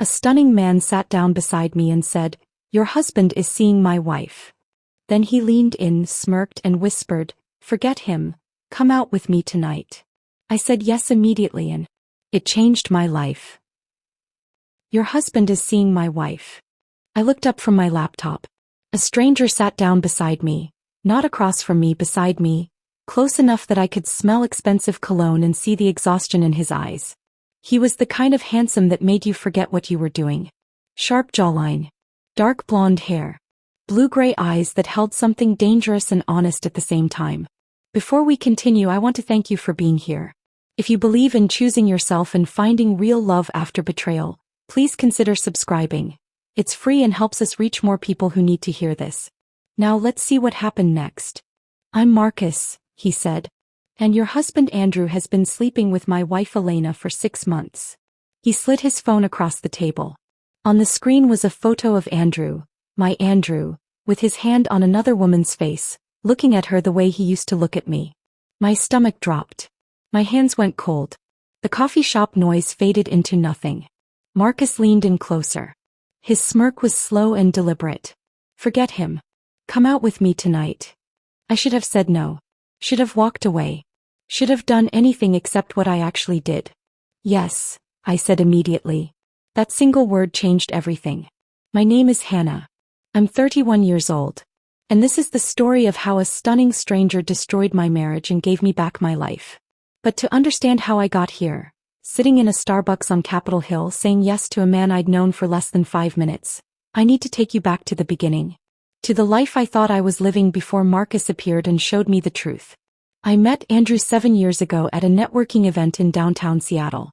A stunning man sat down beside me and said, "Your husband is seeing my wife." Then he leaned in, smirked and whispered, "Forget him, come out with me tonight." I said yes immediately and it changed my life. "Your husband is seeing my wife." I looked up from my laptop. A stranger sat down beside me, not across from me, beside me, close enough that I could smell expensive cologne and see the exhaustion in his eyes. He was the kind of handsome that made you forget what you were doing. Sharp jawline, dark blonde hair, blue-gray eyes that held something dangerous and honest at the same time. "Before we continue, I want to thank you for being here. If you believe in choosing yourself and finding real love after betrayal, please consider subscribing. It's free and helps us reach more people who need to hear this. Now let's see what happened next." "I'm Marcus," he said. "And your husband Andrew has been sleeping with my wife Elena for 6 months. He slid his phone across the table. On the screen was a photo of Andrew, my Andrew, with his hand on another woman's face, looking at her the way he used to look at me. My stomach dropped. My hands went cold. The coffee shop noise faded into nothing. Marcus leaned in closer. His smirk was slow and deliberate. "Forget him. Come out with me tonight." I should have said no. Should have walked away. Should have done anything except what I actually did. "Yes," I said immediately. That single word changed everything. "My name is Hannah. I'm 31 years old. And this is the story of how a stunning stranger destroyed my marriage and gave me back my life. But to understand how I got here, sitting in a Starbucks on Capitol Hill saying yes to a man I'd known for less than 5 minutes, I need to take you back to the beginning. To the life I thought I was living before Marcus appeared and showed me the truth. I met Andrew 7 years ago at a networking event in downtown Seattle.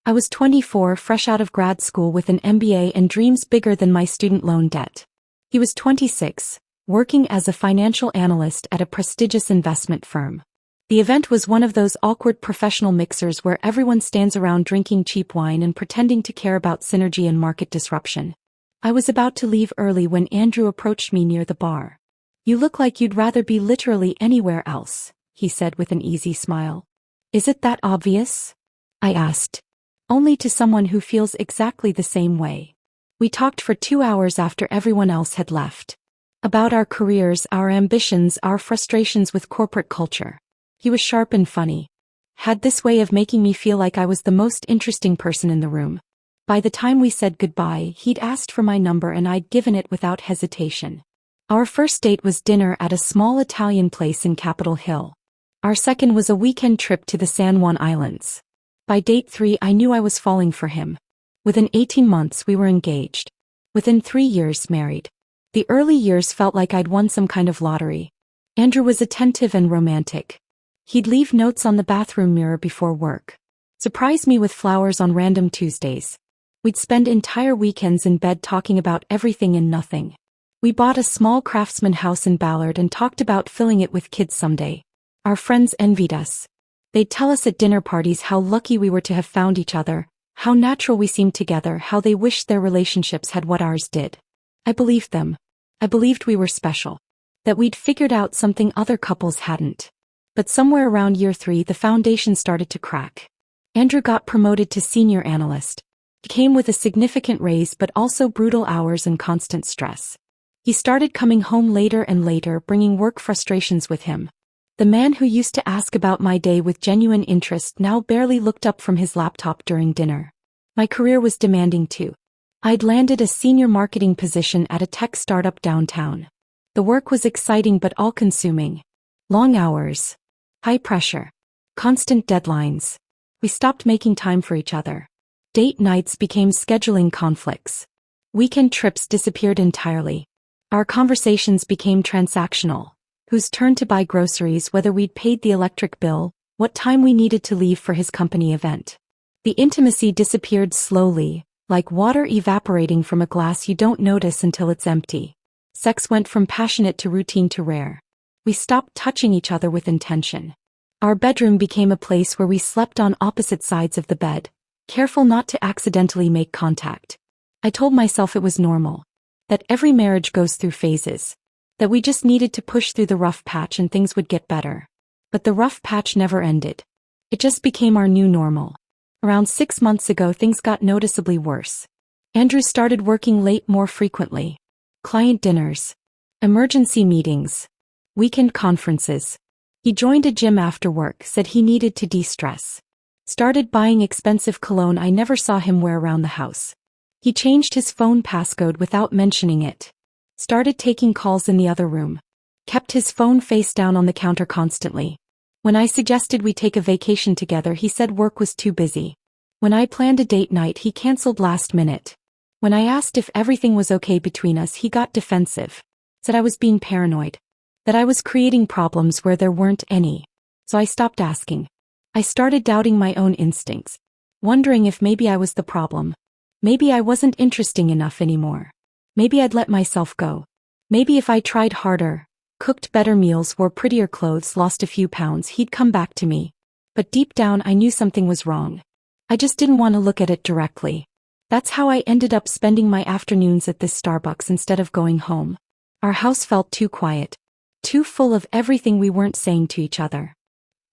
I was 24, fresh out of grad school with an MBA and dreams bigger than my student loan debt. He was 26, working as a financial analyst at a prestigious investment firm. The event was one of those awkward professional mixers where everyone stands around drinking cheap wine and pretending to care about synergy and market disruption. I was about to leave early when Andrew approached me near the bar. "You look like you'd rather be literally anywhere else," he said with an easy smile. "Is it that obvious?" I asked. "Only to someone who feels exactly the same way." We talked for 2 hours after everyone else had left. About our careers, our ambitions, our frustrations with corporate culture. He was sharp and funny. Had this way of making me feel like I was the most interesting person in the room. By the time we said goodbye, he'd asked for my number and I'd given it without hesitation. Our first date was dinner at a small Italian place in Capitol Hill. Our second was a weekend trip to the San Juan Islands. By date 3, I knew I was falling for him. Within 18 months we were engaged. Within 3 years, married. The early years felt like I'd won some kind of lottery. Andrew was attentive and romantic. He'd leave notes on the bathroom mirror before work. Surprise me with flowers on random Tuesdays. We'd spend entire weekends in bed talking about everything and nothing. We bought a small craftsman house in Ballard and talked about filling it with kids someday. Our friends envied us. They'd tell us at dinner parties how lucky we were to have found each other, how natural we seemed together, how they wished their relationships had what ours did. I believed them. I believed we were special. That we'd figured out something other couples hadn't. But somewhere around year 3 the foundation started to crack. Andrew got promoted to senior analyst. He came with a significant raise but also brutal hours and constant stress. He started coming home later and later, bringing work frustrations with him. The man who used to ask about my day with genuine interest now barely looked up from his laptop during dinner. My career was demanding too. I'd landed a senior marketing position at a tech startup downtown. The work was exciting but all-consuming. Long hours. High pressure. Constant deadlines. We stopped making time for each other. Date nights became scheduling conflicts. Weekend trips disappeared entirely. Our conversations became transactional. Whose turn to buy groceries, whether we'd paid the electric bill, what time we needed to leave for his company event. The intimacy disappeared slowly, like water evaporating from a glass you don't notice until it's empty. Sex went from passionate to routine to rare. We stopped touching each other with intention. Our bedroom became a place where we slept on opposite sides of the bed, careful not to accidentally make contact. I told myself it was normal. That every marriage goes through phases. That we just needed to push through the rough patch and things would get better. But the rough patch never ended. It just became our new normal. Around 6 months ago things got noticeably worse. Andrew started working late more frequently. Client dinners. Emergency meetings. Weekend conferences. He joined a gym after work, said he needed to de-stress. Started buying expensive cologne I never saw him wear around the house. He changed his phone passcode without mentioning it. Started taking calls in the other room. Kept his phone face down on the counter constantly. When I suggested we take a vacation together, he said work was too busy. When I planned a date night, he canceled last minute. When I asked if everything was okay between us, he got defensive. Said I was being paranoid. That I was creating problems where there weren't any. So I stopped asking. I started doubting my own instincts. Wondering if maybe I was the problem. Maybe I wasn't interesting enough anymore. Maybe I'd let myself go. Maybe if I tried harder, cooked better meals, wore prettier clothes, lost a few pounds, he'd come back to me. But deep down I knew something was wrong. I just didn't want to look at it directly. That's how I ended up spending my afternoons at this Starbucks instead of going home. Our house felt too quiet. Too full of everything we weren't saying to each other.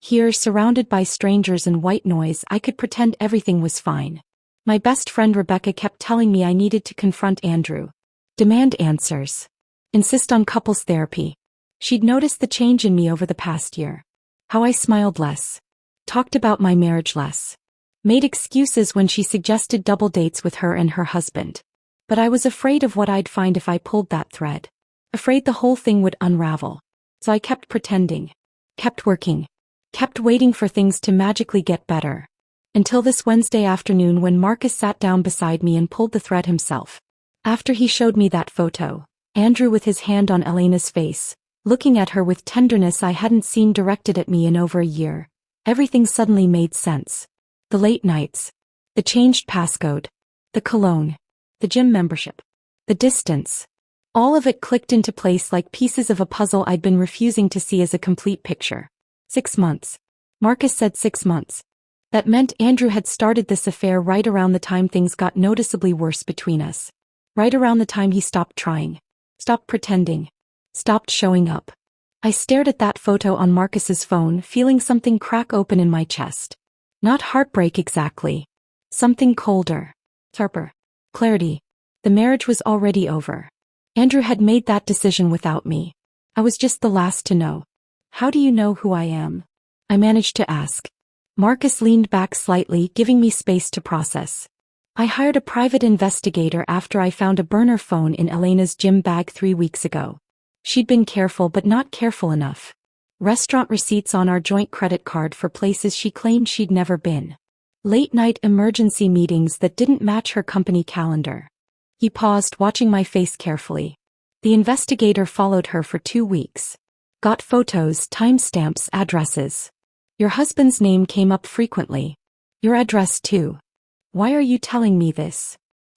Here, surrounded by strangers and white noise, I could pretend everything was fine. My best friend Rebecca kept telling me I needed to confront Andrew. Demand answers. Insist on couples therapy. She'd noticed the change in me over the past year. How I smiled less. Talked about my marriage less. Made excuses when she suggested double dates with her and her husband. But I was afraid of what I'd find if I pulled that thread. Afraid the whole thing would unravel. So I kept pretending. Kept working. Kept waiting for things to magically get better. Until this Wednesday afternoon when Marcus sat down beside me and pulled the thread himself. After he showed me that photo, Andrew with his hand on Elena's face, looking at her with tenderness I hadn't seen directed at me in over a year, everything suddenly made sense. The late nights. The changed passcode. The cologne. The gym membership. The distance. All of it clicked into place like pieces of a puzzle I'd been refusing to see as a complete picture. 6 months. Marcus said 6 months. That meant Andrew had started this affair right around the time things got noticeably worse between us. Right around the time he stopped trying. Stopped pretending. Stopped showing up. I stared at that photo on Marcus's phone, feeling something crack open in my chest. Not heartbreak exactly. Something colder. Sharper. Clarity. The marriage was already over. Andrew had made that decision without me. I was just the last to know. How do you know who I am? I managed to ask. Marcus leaned back slightly, giving me space to process. I hired a private investigator after I found a burner phone in Elena's gym bag 3 weeks ago. She'd been careful but not careful enough. Restaurant receipts on our joint credit card for places she claimed she'd never been. Late-night emergency meetings that didn't match her company calendar. He paused, watching my face carefully. The investigator followed her for 2 weeks. Got photos, timestamps, addresses. Your husband's name came up frequently. Your address too. Why are you telling me this?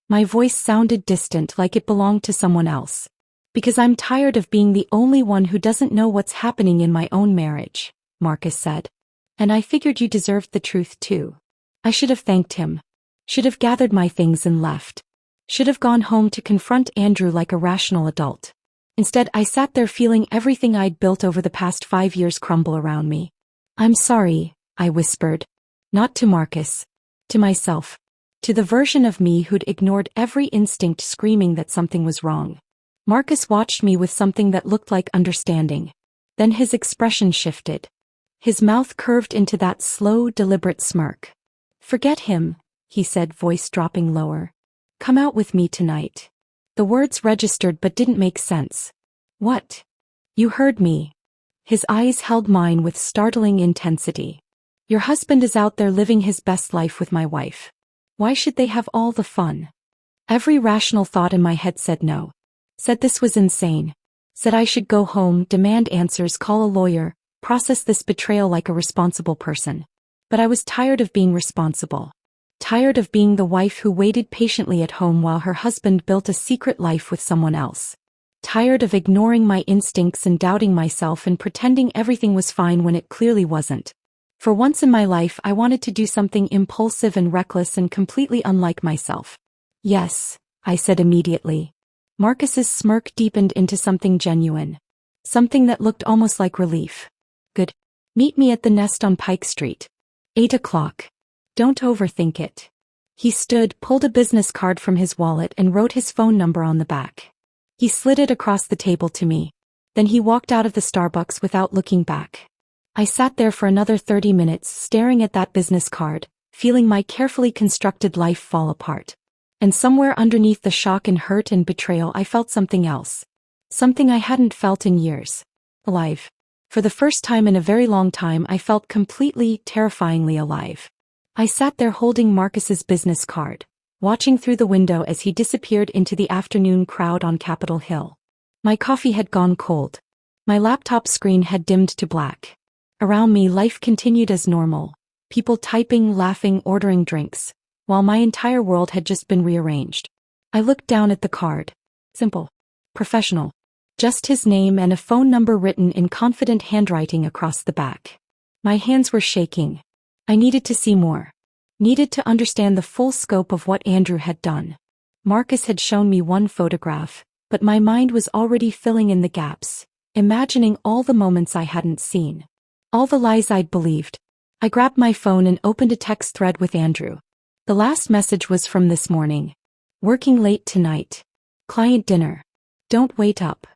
My voice sounded distant, like it belonged to someone else. Because I'm tired of being the only one who doesn't know what's happening in my own marriage, Marcus said. And I figured you deserved the truth too. I should have thanked him. Should have gathered my things and left. Should have gone home to confront Andrew like a rational adult. Instead, I sat there feeling everything I'd built over the past 5 years crumble around me. I'm sorry, I whispered. Not to Marcus. To myself. To the version of me who'd ignored every instinct, screaming that something was wrong. Marcus watched me with something that looked like understanding. Then his expression shifted. His mouth curved into that slow, deliberate smirk. Forget him, he said, voice dropping lower. Come out with me tonight. The words registered but didn't make sense. What? You heard me. His eyes held mine with startling intensity. Your husband is out there living his best life with my wife. Why should they have all the fun? Every rational thought in my head said no. Said this was insane. Said I should go home, demand answers, call a lawyer, process this betrayal like a responsible person. But I was tired of being responsible. Tired of being the wife who waited patiently at home while her husband built a secret life with someone else. Tired of ignoring my instincts and doubting myself and pretending everything was fine when it clearly wasn't. For once in my life, I wanted to do something impulsive and reckless and completely unlike myself. Yes, I said immediately. Marcus's smirk deepened into something genuine. Something that looked almost like relief. Good. Meet me at the Nest on Pike Street. 8 o'clock. Don't overthink it. He stood, pulled a business card from his wallet and wrote his phone number on the back. He slid it across the table to me. Then he walked out of the Starbucks without looking back. I sat there for another 30 minutes staring at that business card, feeling my carefully constructed life fall apart. And somewhere underneath the shock and hurt and betrayal I felt something else. Something I hadn't felt in years. Alive. For the first time in a very long time I felt completely, terrifyingly alive. I sat there holding Marcus's business card, watching through the window as he disappeared into the afternoon crowd on Capitol Hill. My coffee had gone cold. My laptop screen had dimmed to black. Around me life continued as normal, people typing, laughing, ordering drinks, while my entire world had just been rearranged. I looked down at the card. Simple. Professional. Just his name and a phone number written in confident handwriting across the back. My hands were shaking. I needed to see more. Needed to understand the full scope of what Andrew had done. Marcus had shown me one photograph, but my mind was already filling in the gaps, imagining all the moments I hadn't seen. All the lies I'd believed. I grabbed my phone and opened a text thread with Andrew. The last message was from this morning. Working late tonight. Client dinner. Don't wait up.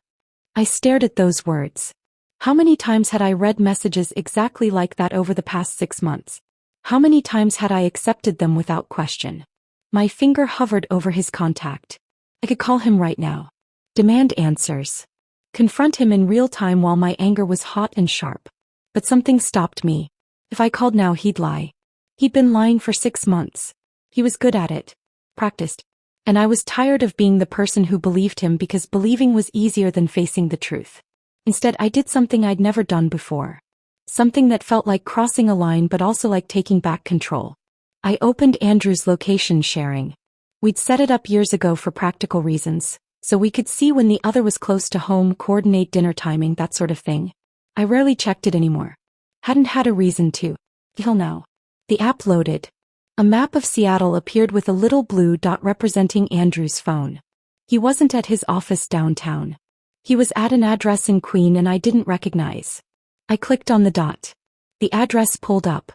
I stared at those words. How many times had I read messages exactly like that over the past 6 months? How many times had I accepted them without question? My finger hovered over his contact. I could call him right now. Demand answers. Confront him in real time while my anger was hot and sharp. But something stopped me. If I called now he'd lie. He'd been lying for 6 months. He was good at it. Practiced. And I was tired of being the person who believed him because believing was easier than facing the truth. Instead, I did something I'd never done before. Something that felt like crossing a line but also like taking back control. I opened Andrew's location sharing. We'd set it up years ago for practical reasons, so we could see when the other was close to home, coordinate dinner timing, that sort of thing. I rarely checked it anymore. Hadn't had a reason to. Till now. The app loaded. A map of Seattle appeared with a little blue dot representing Andrew's phone. He wasn't at his office downtown. He was at an address in Queen and I didn't recognize. I clicked on the dot. The address pulled up.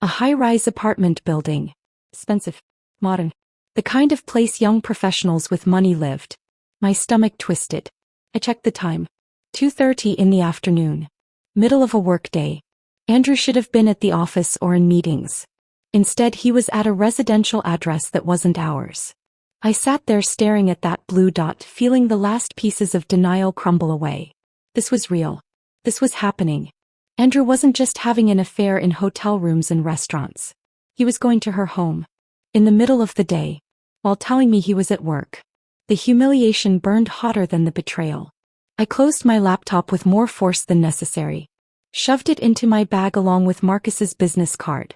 A high-rise apartment building. Expensive. Modern. The kind of place young professionals with money lived. My stomach twisted. I checked the time. 2:30 in the afternoon. Middle of a workday. Andrew should have been at the office or in meetings. Instead, he was at a residential address that wasn't ours. I sat there staring at that blue dot, feeling the last pieces of denial crumble away. This was real. This was happening. Andrew wasn't just having an affair in hotel rooms and restaurants. He was going to her home. In the middle of the day. While telling me he was at work. The humiliation burned hotter than the betrayal. I closed my laptop with more force than necessary. Shoved it into my bag along with Marcus's business card.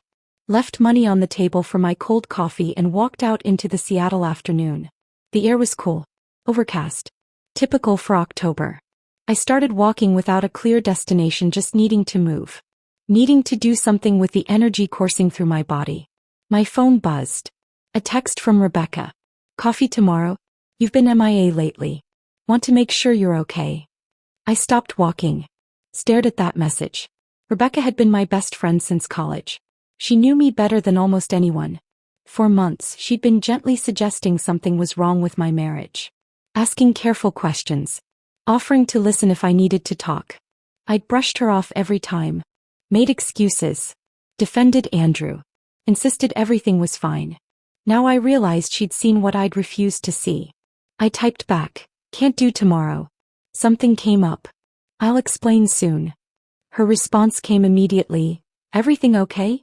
Left money on the table for my cold coffee and walked out into the Seattle afternoon. The air was cool. Overcast. Typical for October. I started walking without a clear destination, just needing to move. Needing to do something with the energy coursing through my body. My phone buzzed. A text from Rebecca. Coffee tomorrow? You've been MIA lately. Want to make sure you're okay. I stopped walking. Stared at that message. Rebecca had been my best friend since college. She knew me better than almost anyone. For months, she'd been gently suggesting something was wrong with my marriage. Asking careful questions. Offering to listen if I needed to talk. I'd brushed her off every time. Made excuses. Defended Andrew. Insisted everything was fine. Now I realized she'd seen what I'd refused to see. I typed back, can't do tomorrow. Something came up. I'll explain soon. Her response came immediately, everything okay?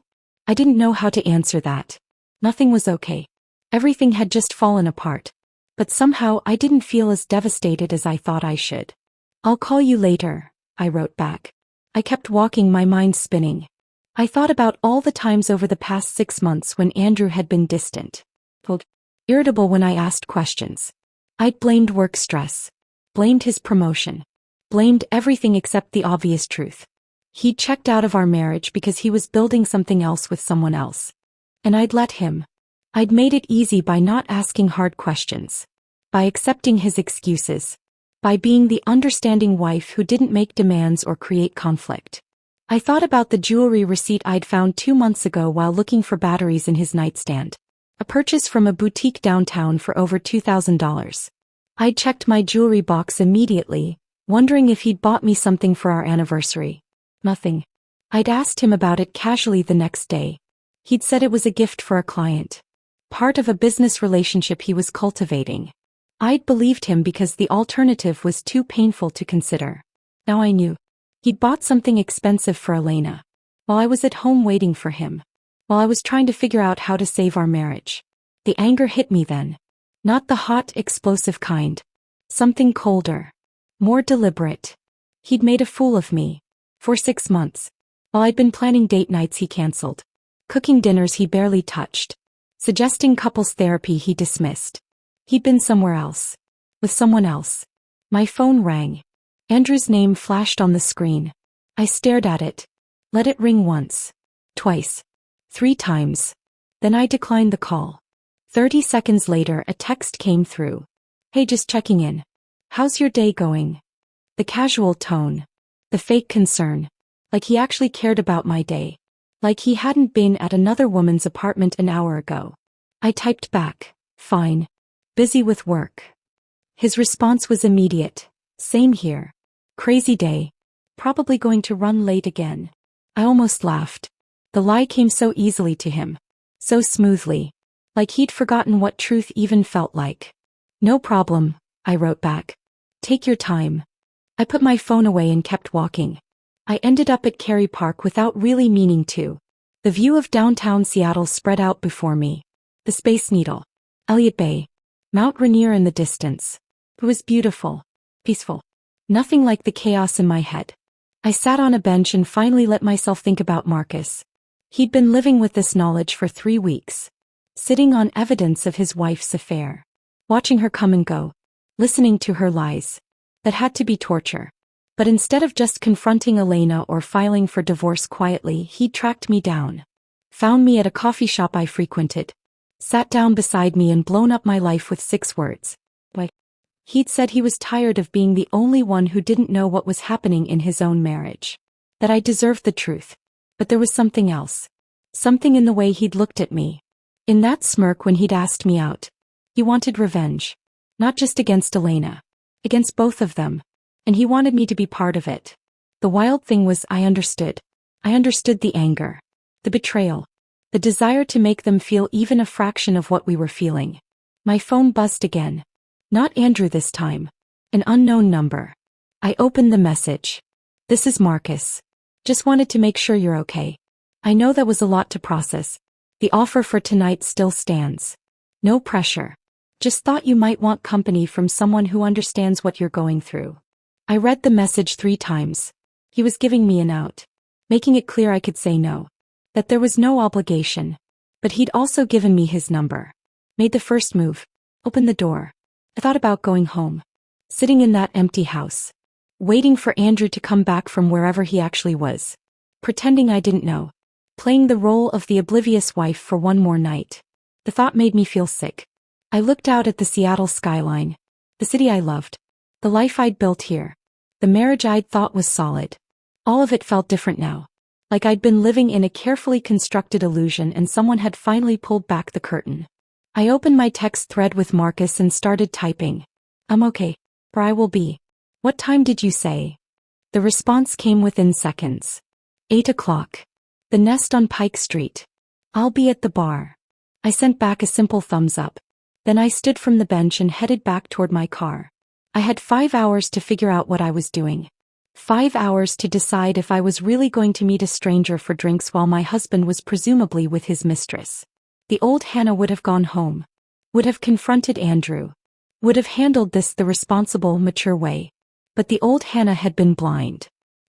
I didn't know how to answer that. Nothing was okay. Everything had just fallen apart. But somehow I didn't feel as devastated as I thought I should. I'll call you later, I wrote back. I kept walking, my mind spinning. I thought about all the times over the past 6 months when Andrew had been distant. Irritable when I asked questions. I'd blamed work stress. Blamed his promotion. Blamed everything except the obvious truth. He'd checked out of our marriage because he was building something else with someone else. And I'd let him. I'd made it easy by not asking hard questions. By accepting his excuses. By being the understanding wife who didn't make demands or create conflict. I thought about the jewelry receipt I'd found 2 months ago while looking for batteries in his nightstand. A purchase from a boutique downtown for over $2,000. I checked my jewelry box immediately, wondering if he'd bought me something for our anniversary. Nothing. I'd asked him about it casually the next day. He'd said it was a gift for a client. Part of a business relationship he was cultivating. I'd believed him because the alternative was too painful to consider. Now I knew. He'd bought something expensive for Elena. While I was at home waiting for him. While I was trying to figure out how to save our marriage. The anger hit me then. Not the hot, explosive kind. Something colder. More deliberate. He'd made a fool of me. For 6 months. While I'd been planning date nights he canceled. Cooking dinners he barely touched. Suggesting couples therapy he dismissed. He'd been somewhere else. With someone else. My phone rang. Andrew's name flashed on the screen. I stared at it. Let it ring once. Twice. 3 times. Then I declined the call. 30 seconds later a text came through. Hey, just checking in. How's your day going? The casual tone. The fake concern. Like he actually cared about my day. Like he hadn't been at another woman's apartment an hour ago. I typed back. Fine. Busy with work. His response was immediate. Same here. Crazy day. Probably going to run late again. I almost laughed. The lie came so easily to him. So smoothly. Like he'd forgotten what truth even felt like. No problem, I wrote back. Take your time. I put my phone away and kept walking. I ended up at Cary Park without really meaning to. The view of downtown Seattle spread out before me. The Space Needle. Elliott Bay. Mount Rainier in the distance. It was beautiful. Peaceful. Nothing like the chaos in my head. I sat on a bench and finally let myself think about Marcus. He'd been living with this knowledge for 3 weeks. Sitting on evidence of his wife's affair. Watching her come and go. Listening to her lies. That had to be torture. But instead of just confronting Elena or filing for divorce quietly, he tracked me down. Found me at a coffee shop I frequented. Sat down beside me and blown up my life with 6 words. Why? He'd said he was tired of being the only one who didn't know what was happening in his own marriage. That I deserved the truth. But there was something else. Something in the way he'd looked at me. In that smirk when he'd asked me out. He wanted revenge. Not just against Elena. Against both of them. And he wanted me to be part of it. The wild thing was I understood. I understood the anger. The betrayal. The desire to make them feel even a fraction of what we were feeling. My phone buzzed again. Not Andrew this time. An unknown number. I opened the message. This is Marcus. Just wanted to make sure you're okay. I know that was a lot to process. The offer for tonight still stands. No pressure. Just thought you might want company from someone who understands what you're going through. I read the message 3 times. He was giving me an out. Making it clear I could say no. That there was no obligation. But he'd also given me his number. Made the first move. Opened the door. I thought about going home. Sitting in that empty house. Waiting for Andrew to come back from wherever he actually was. Pretending I didn't know. Playing the role of the oblivious wife for one more night. The thought made me feel sick. I looked out at the Seattle skyline. The city I loved. The life I'd built here. The marriage I'd thought was solid. All of it felt different now. Like I'd been living in a carefully constructed illusion and someone had finally pulled back the curtain. I opened my text thread with Marcus and started typing. I'm okay. Or I will be. What time did you say? The response came within seconds. 8 o'clock. The Nest on Pike Street. I'll be at the bar. I sent back a simple thumbs up. Then I stood from the bench and headed back toward my car. I had 5 hours to figure out what I was doing. 5 hours to decide if I was really going to meet a stranger for drinks while my husband was presumably with his mistress. The old Hannah would have gone home. Would have confronted Andrew. Would have handled this the responsible, mature way. But the old Hannah had been blind.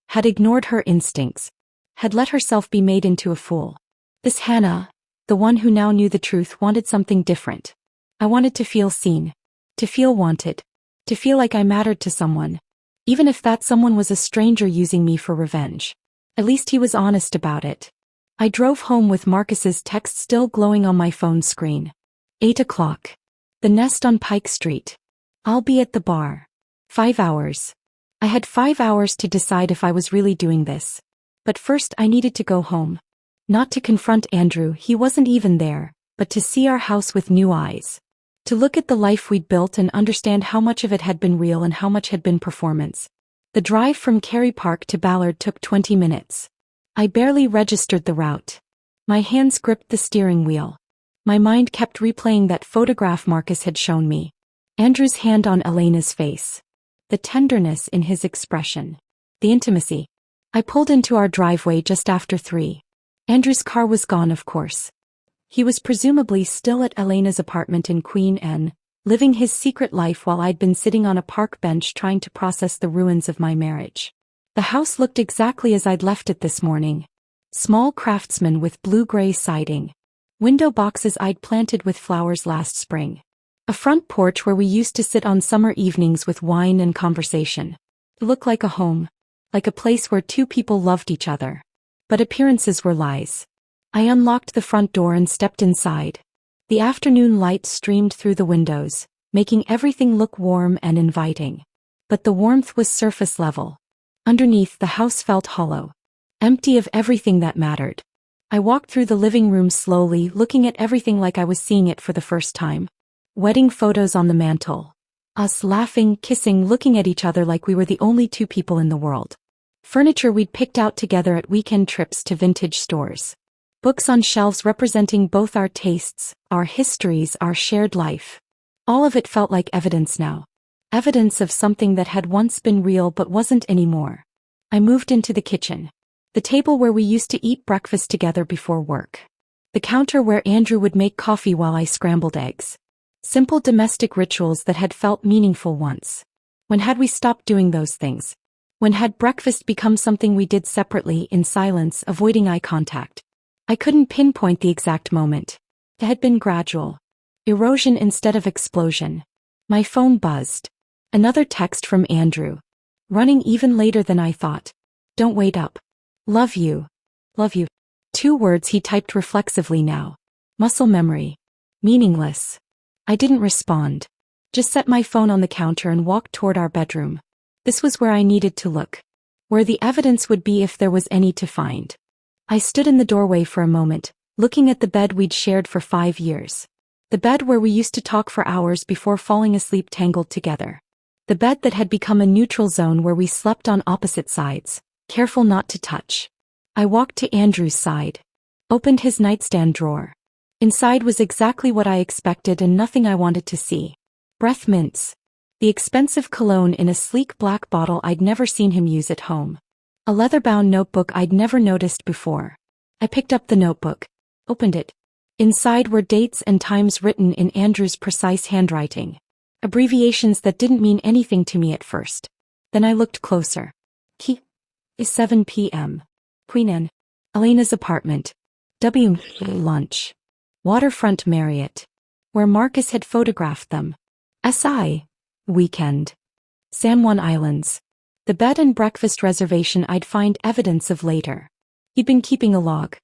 Had ignored her instincts. Had let herself be made into a fool. This Hannah, the one who now knew the truth, wanted something different. I wanted to feel seen. To feel wanted. To feel like I mattered to someone. Even if that someone was a stranger using me for revenge. At least he was honest about it. I drove home with Marcus's text still glowing on my phone screen. 8 o'clock. The Nest on Pike Street. I'll be at the bar. 5 hours. I had 5 hours to decide if I was really doing this. But first I needed to go home. Not to confront Andrew, he wasn't even there, but to see our house with new eyes. To look at the life we'd built and understand how much of it had been real and how much had been performance. The drive from Cary Park to Ballard took 20 minutes. I barely registered the route. My hands gripped the steering wheel. My mind kept replaying that photograph Marcus had shown me. Andrew's hand on Elena's face. The tenderness in his expression. The intimacy. I pulled into our driveway just after 3. Andrew's car was gone, of course. He was presumably still at Elena's apartment in Queen Anne, living his secret life while I'd been sitting on a park bench trying to process the ruins of my marriage. The house looked exactly as I'd left it this morning. Small craftsman with blue-gray siding. Window boxes I'd planted with flowers last spring. A front porch where we used to sit on summer evenings with wine and conversation. It looked like a home. Like a place where two people loved each other. But appearances were lies. I unlocked the front door and stepped inside. The afternoon light streamed through the windows, making everything look warm and inviting. But the warmth was surface level. Underneath, the house felt hollow. Empty of everything that mattered. I walked through the living room slowly, looking at everything like I was seeing it for the first time. Wedding photos on the mantle. Us laughing, kissing, looking at each other like we were the only two people in the world. Furniture we'd picked out together at weekend trips to vintage stores. Books on shelves representing both our tastes, our histories, our shared life. All of it felt like evidence now. Evidence of something that had once been real but wasn't anymore. I moved into the kitchen. The table where we used to eat breakfast together before work. The counter where Andrew would make coffee while I scrambled eggs. Simple domestic rituals that had felt meaningful once. When had we stopped doing those things? When had breakfast become something we did separately, in silence, avoiding eye contact? I couldn't pinpoint the exact moment. It had been gradual. Erosion instead of explosion. My phone buzzed. Another text from Andrew. Running even later than I thought. Don't wait up. Love you. Love you. 2 words he typed reflexively now. Muscle memory. Meaningless. I didn't respond. Just set my phone on the counter and walked toward our bedroom. This was where I needed to look. Where the evidence would be if there was any to find. I stood in the doorway for a moment, looking at the bed we'd shared for 5 years. The bed where we used to talk for hours before falling asleep tangled together. The bed that had become a neutral zone where we slept on opposite sides, careful not to touch. I walked to Andrew's side. Opened his nightstand drawer. Inside was exactly what I expected and nothing I wanted to see. Breath mints. The expensive cologne in a sleek black bottle I'd never seen him use at home. A leather-bound notebook I'd never noticed before. I picked up the notebook. Opened it. Inside were dates and times written in Andrew's precise handwriting. Abbreviations that didn't mean anything to me at first. Then I looked closer. Key. Is 7 p.m. Queen Anne. Elena's apartment. W. Lunch. Waterfront Marriott. Where Marcus had photographed them. SI. Weekend. San Juan Islands. The bed and breakfast reservation I'd find evidence of later. He'd been keeping a log.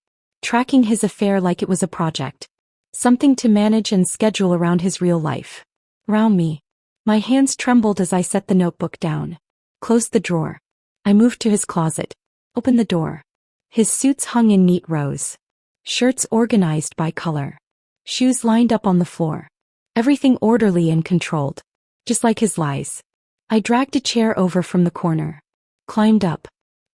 Tracking his affair like it was a project. Something to manage and schedule around his real life. Around me. My hands trembled as I set the notebook down. Closed the drawer. I moved to his closet. Opened the door. His suits hung in neat rows. Shirts organized by color. Shoes lined up on the floor. Everything orderly and controlled. Just like his lies. I dragged a chair over from the corner. Climbed up.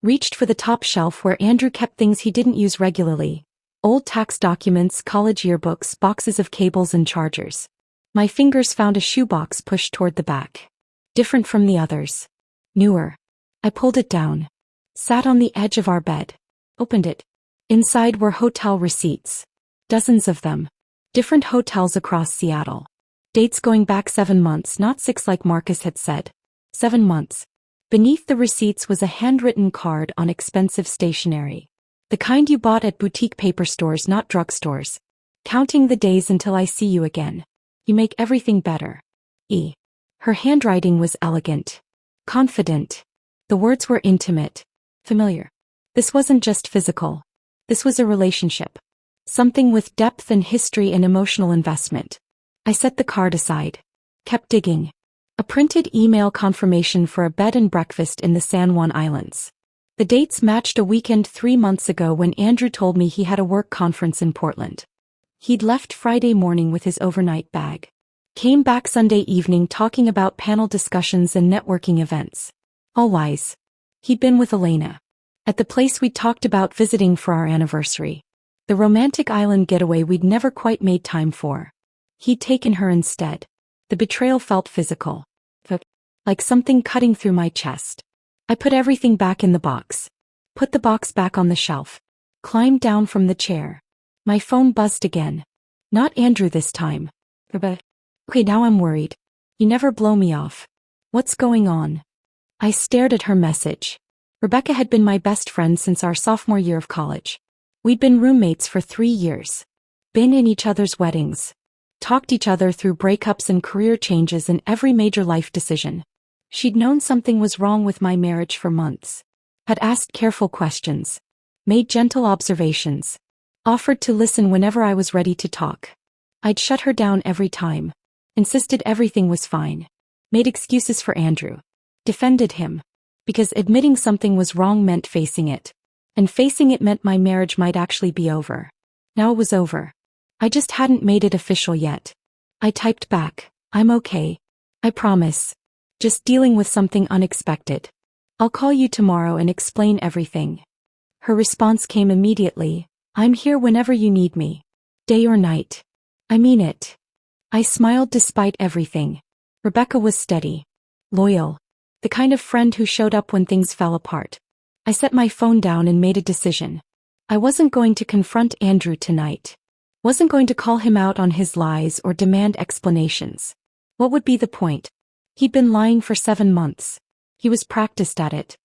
Reached for the top shelf where Andrew kept things he didn't use regularly. Old tax documents, college yearbooks, boxes of cables and chargers. My fingers found a shoebox pushed toward the back. Different from the others. Newer. I pulled it down. Sat on the edge of our bed. Opened it. Inside were hotel receipts. Dozens of them. Different hotels across Seattle. Dates going back 7 months, not 6 like Marcus had said. 7 months. Beneath the receipts was a handwritten card on expensive stationery. The kind you bought at boutique paper stores, not drugstores. Counting the days until I see you again. You make everything better. E. Her handwriting was elegant. Confident. The words were intimate. Familiar. This wasn't just physical. This was a relationship. Something with depth and history and emotional investment. I set the card aside. Kept digging. A printed email confirmation for a bed and breakfast in the San Juan Islands. The dates matched a weekend 3 months ago when Andrew told me he had a work conference in Portland. He'd left Friday morning with his overnight bag. Came back Sunday evening talking about panel discussions and networking events. All wise. He'd been with Elena. At the place we'd talked about visiting for our anniversary. The romantic island getaway we'd never quite made time for. He'd taken her instead. The betrayal felt physical. Like something cutting through my chest. I put everything back in the box. Put the box back on the shelf. Climbed down from the chair. My phone buzzed again. Not Andrew this time. Okay, now I'm worried. You never blow me off. What's going on? I stared at her message. Rebecca had been my best friend since our sophomore year of college. We'd been roommates for 3 years. Been in each other's weddings. Talked each other through breakups and career changes and every major life decision. She'd known something was wrong with my marriage for months. Had asked careful questions. Made gentle observations. Offered to listen whenever I was ready to talk. I'd shut her down every time. Insisted everything was fine. Made excuses for Andrew. Defended him. Because admitting something was wrong meant facing it. And facing it meant my marriage might actually be over. Now it was over. I just hadn't made it official yet. I typed back, I'm okay. I promise. Just dealing with something unexpected. I'll call you tomorrow and explain everything. Her response came immediately, I'm here whenever you need me. Day or night. I mean it. I smiled despite everything. Rebecca was steady. Loyal. The kind of friend who showed up when things fell apart. I set my phone down and made a decision. I wasn't going to confront Andrew tonight. Wasn't going to call him out on his lies or demand explanations. What would be the point? He'd been lying for 7 months. He was practiced at it.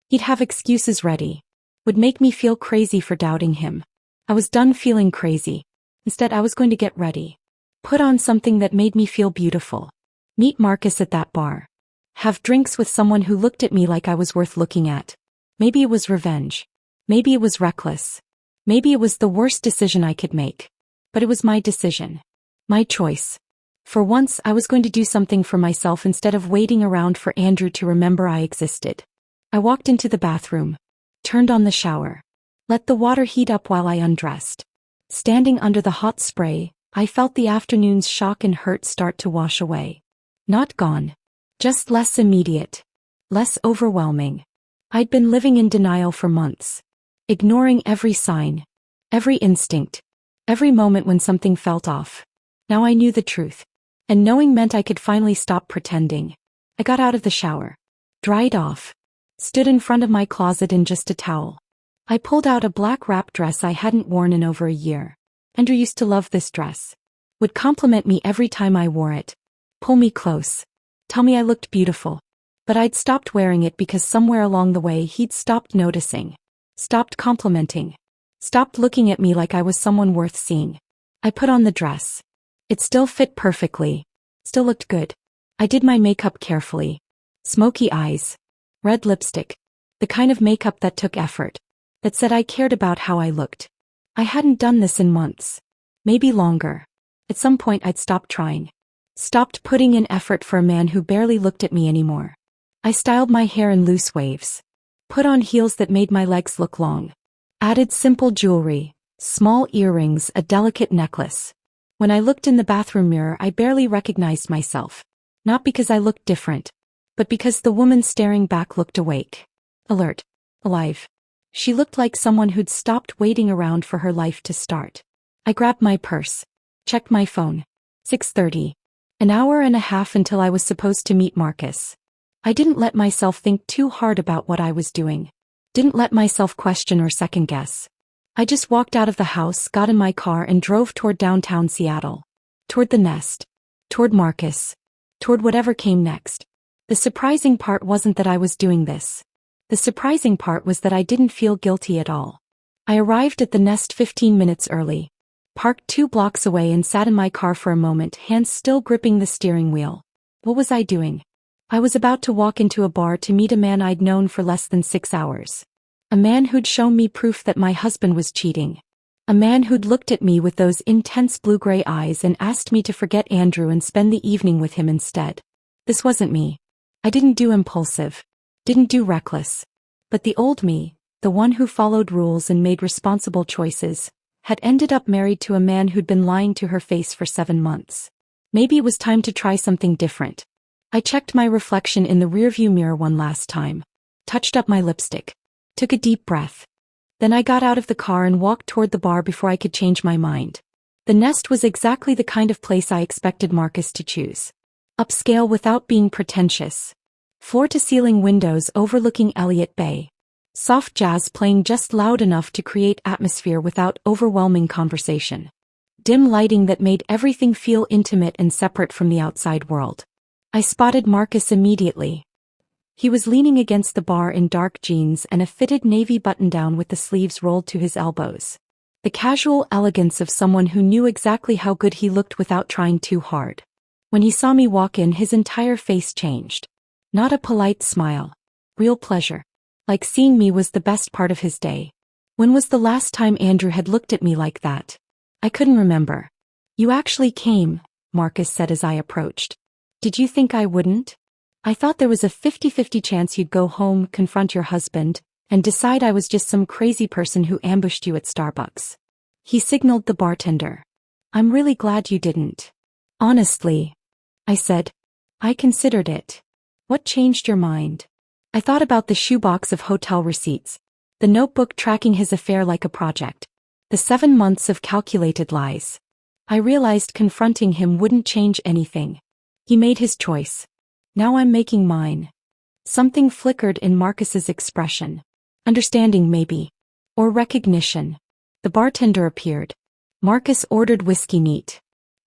He'd have excuses ready. Would make me feel crazy for doubting him. I was done feeling crazy. Instead, I was going to get ready. Put on something that made me feel beautiful. Meet Marcus at that bar. Have drinks with someone who looked at me like I was worth looking at. Maybe it was revenge. Maybe it was reckless. Maybe it was the worst decision I could make. But it was my decision. My choice. For once, I was going to do something for myself instead of waiting around for Andrew to remember I existed. I walked into the bathroom. Turned on the shower. Let the water heat up while I undressed. Standing under the hot spray, I felt the afternoon's shock and hurt start to wash away. Not gone. Just less immediate. Less overwhelming. I'd been living in denial for months. Ignoring every sign. Every instinct. Every moment when something felt off. Now I knew the truth. And knowing meant I could finally stop pretending. I got out of the shower. Dried off. Stood in front of my closet in just a towel. I pulled out a black wrap dress I hadn't worn in over a year. Andrew used to love this dress. Would compliment me every time I wore it. Pull me close. Tell me I looked beautiful. But I'd stopped wearing it because somewhere along the way he'd stopped noticing. Stopped complimenting. Stopped looking at me like I was someone worth seeing. I put on the dress. It still fit perfectly. Still looked good. I did my makeup carefully. Smoky eyes. Red lipstick. The kind of makeup that took effort. That said I cared about how I looked. I hadn't done this in months. Maybe longer. At some point I'd stopped trying. Stopped putting in effort for a man who barely looked at me anymore. I styled my hair in loose waves. Put on heels that made my legs look long. Added simple jewelry, small earrings, a delicate necklace. When I looked in the bathroom mirror, I barely recognized myself. Not because I looked different, but because the woman staring back looked awake. Alert. Alive. She looked like someone who'd stopped waiting around for her life to start. I grabbed my purse. Checked my phone. 6:30. An hour and a half until I was supposed to meet Marcus. I didn't let myself think too hard about what I was doing. Didn't let myself question or second guess. I just walked out of the house, got in my car and drove toward downtown Seattle. Toward the nest. Toward Marcus. Toward whatever came next. The surprising part wasn't that I was doing this. The surprising part was that I didn't feel guilty at all. I arrived at the nest 15 minutes early. Parked 2 blocks away and sat in my car for a moment, hands still gripping the steering wheel. What was I doing? I was about to walk into a bar to meet a man I'd known for less than 6 hours. A man who'd shown me proof that my husband was cheating. A man who'd looked at me with those intense blue-gray eyes and asked me to forget Andrew and spend the evening with him instead. This wasn't me. I didn't do impulsive. Didn't do reckless. But the old me, the one who followed rules and made responsible choices, had ended up married to a man who'd been lying to her face for 7 months. Maybe it was time to try something different. I checked my reflection in the rearview mirror one last time, touched up my lipstick, took a deep breath. Then I got out of the car and walked toward the bar before I could change my mind. The Nest was exactly the kind of place I expected Marcus to choose. Upscale without being pretentious. Floor-to-ceiling windows overlooking Elliott Bay. Soft jazz playing just loud enough to create atmosphere without overwhelming conversation. Dim lighting that made everything feel intimate and separate from the outside world. I spotted Marcus immediately. He was leaning against the bar in dark jeans and a fitted navy button-down with the sleeves rolled to his elbows. The casual elegance of someone who knew exactly how good he looked without trying too hard. When he saw me walk in, his entire face changed. Not a polite smile. Real pleasure. Like seeing me was the best part of his day. When was the last time Andrew had looked at me like that? I couldn't remember. "You actually came," Marcus said as I approached. "Did you think I wouldn't? I thought there was a 50-50 chance you'd go home, confront your husband, and decide I was just some crazy person who ambushed you at Starbucks." He signaled the bartender. "I'm really glad you didn't." "Honestly," I said. "I considered it." "What changed your mind?" I thought about the shoebox of hotel receipts, the notebook tracking his affair like a project, the 7 months of calculated lies. I realized confronting him wouldn't change anything. He made his choice. Now I'm making mine. Something flickered in Marcus's expression. Understanding maybe. Or recognition. The bartender appeared. Marcus ordered whiskey neat.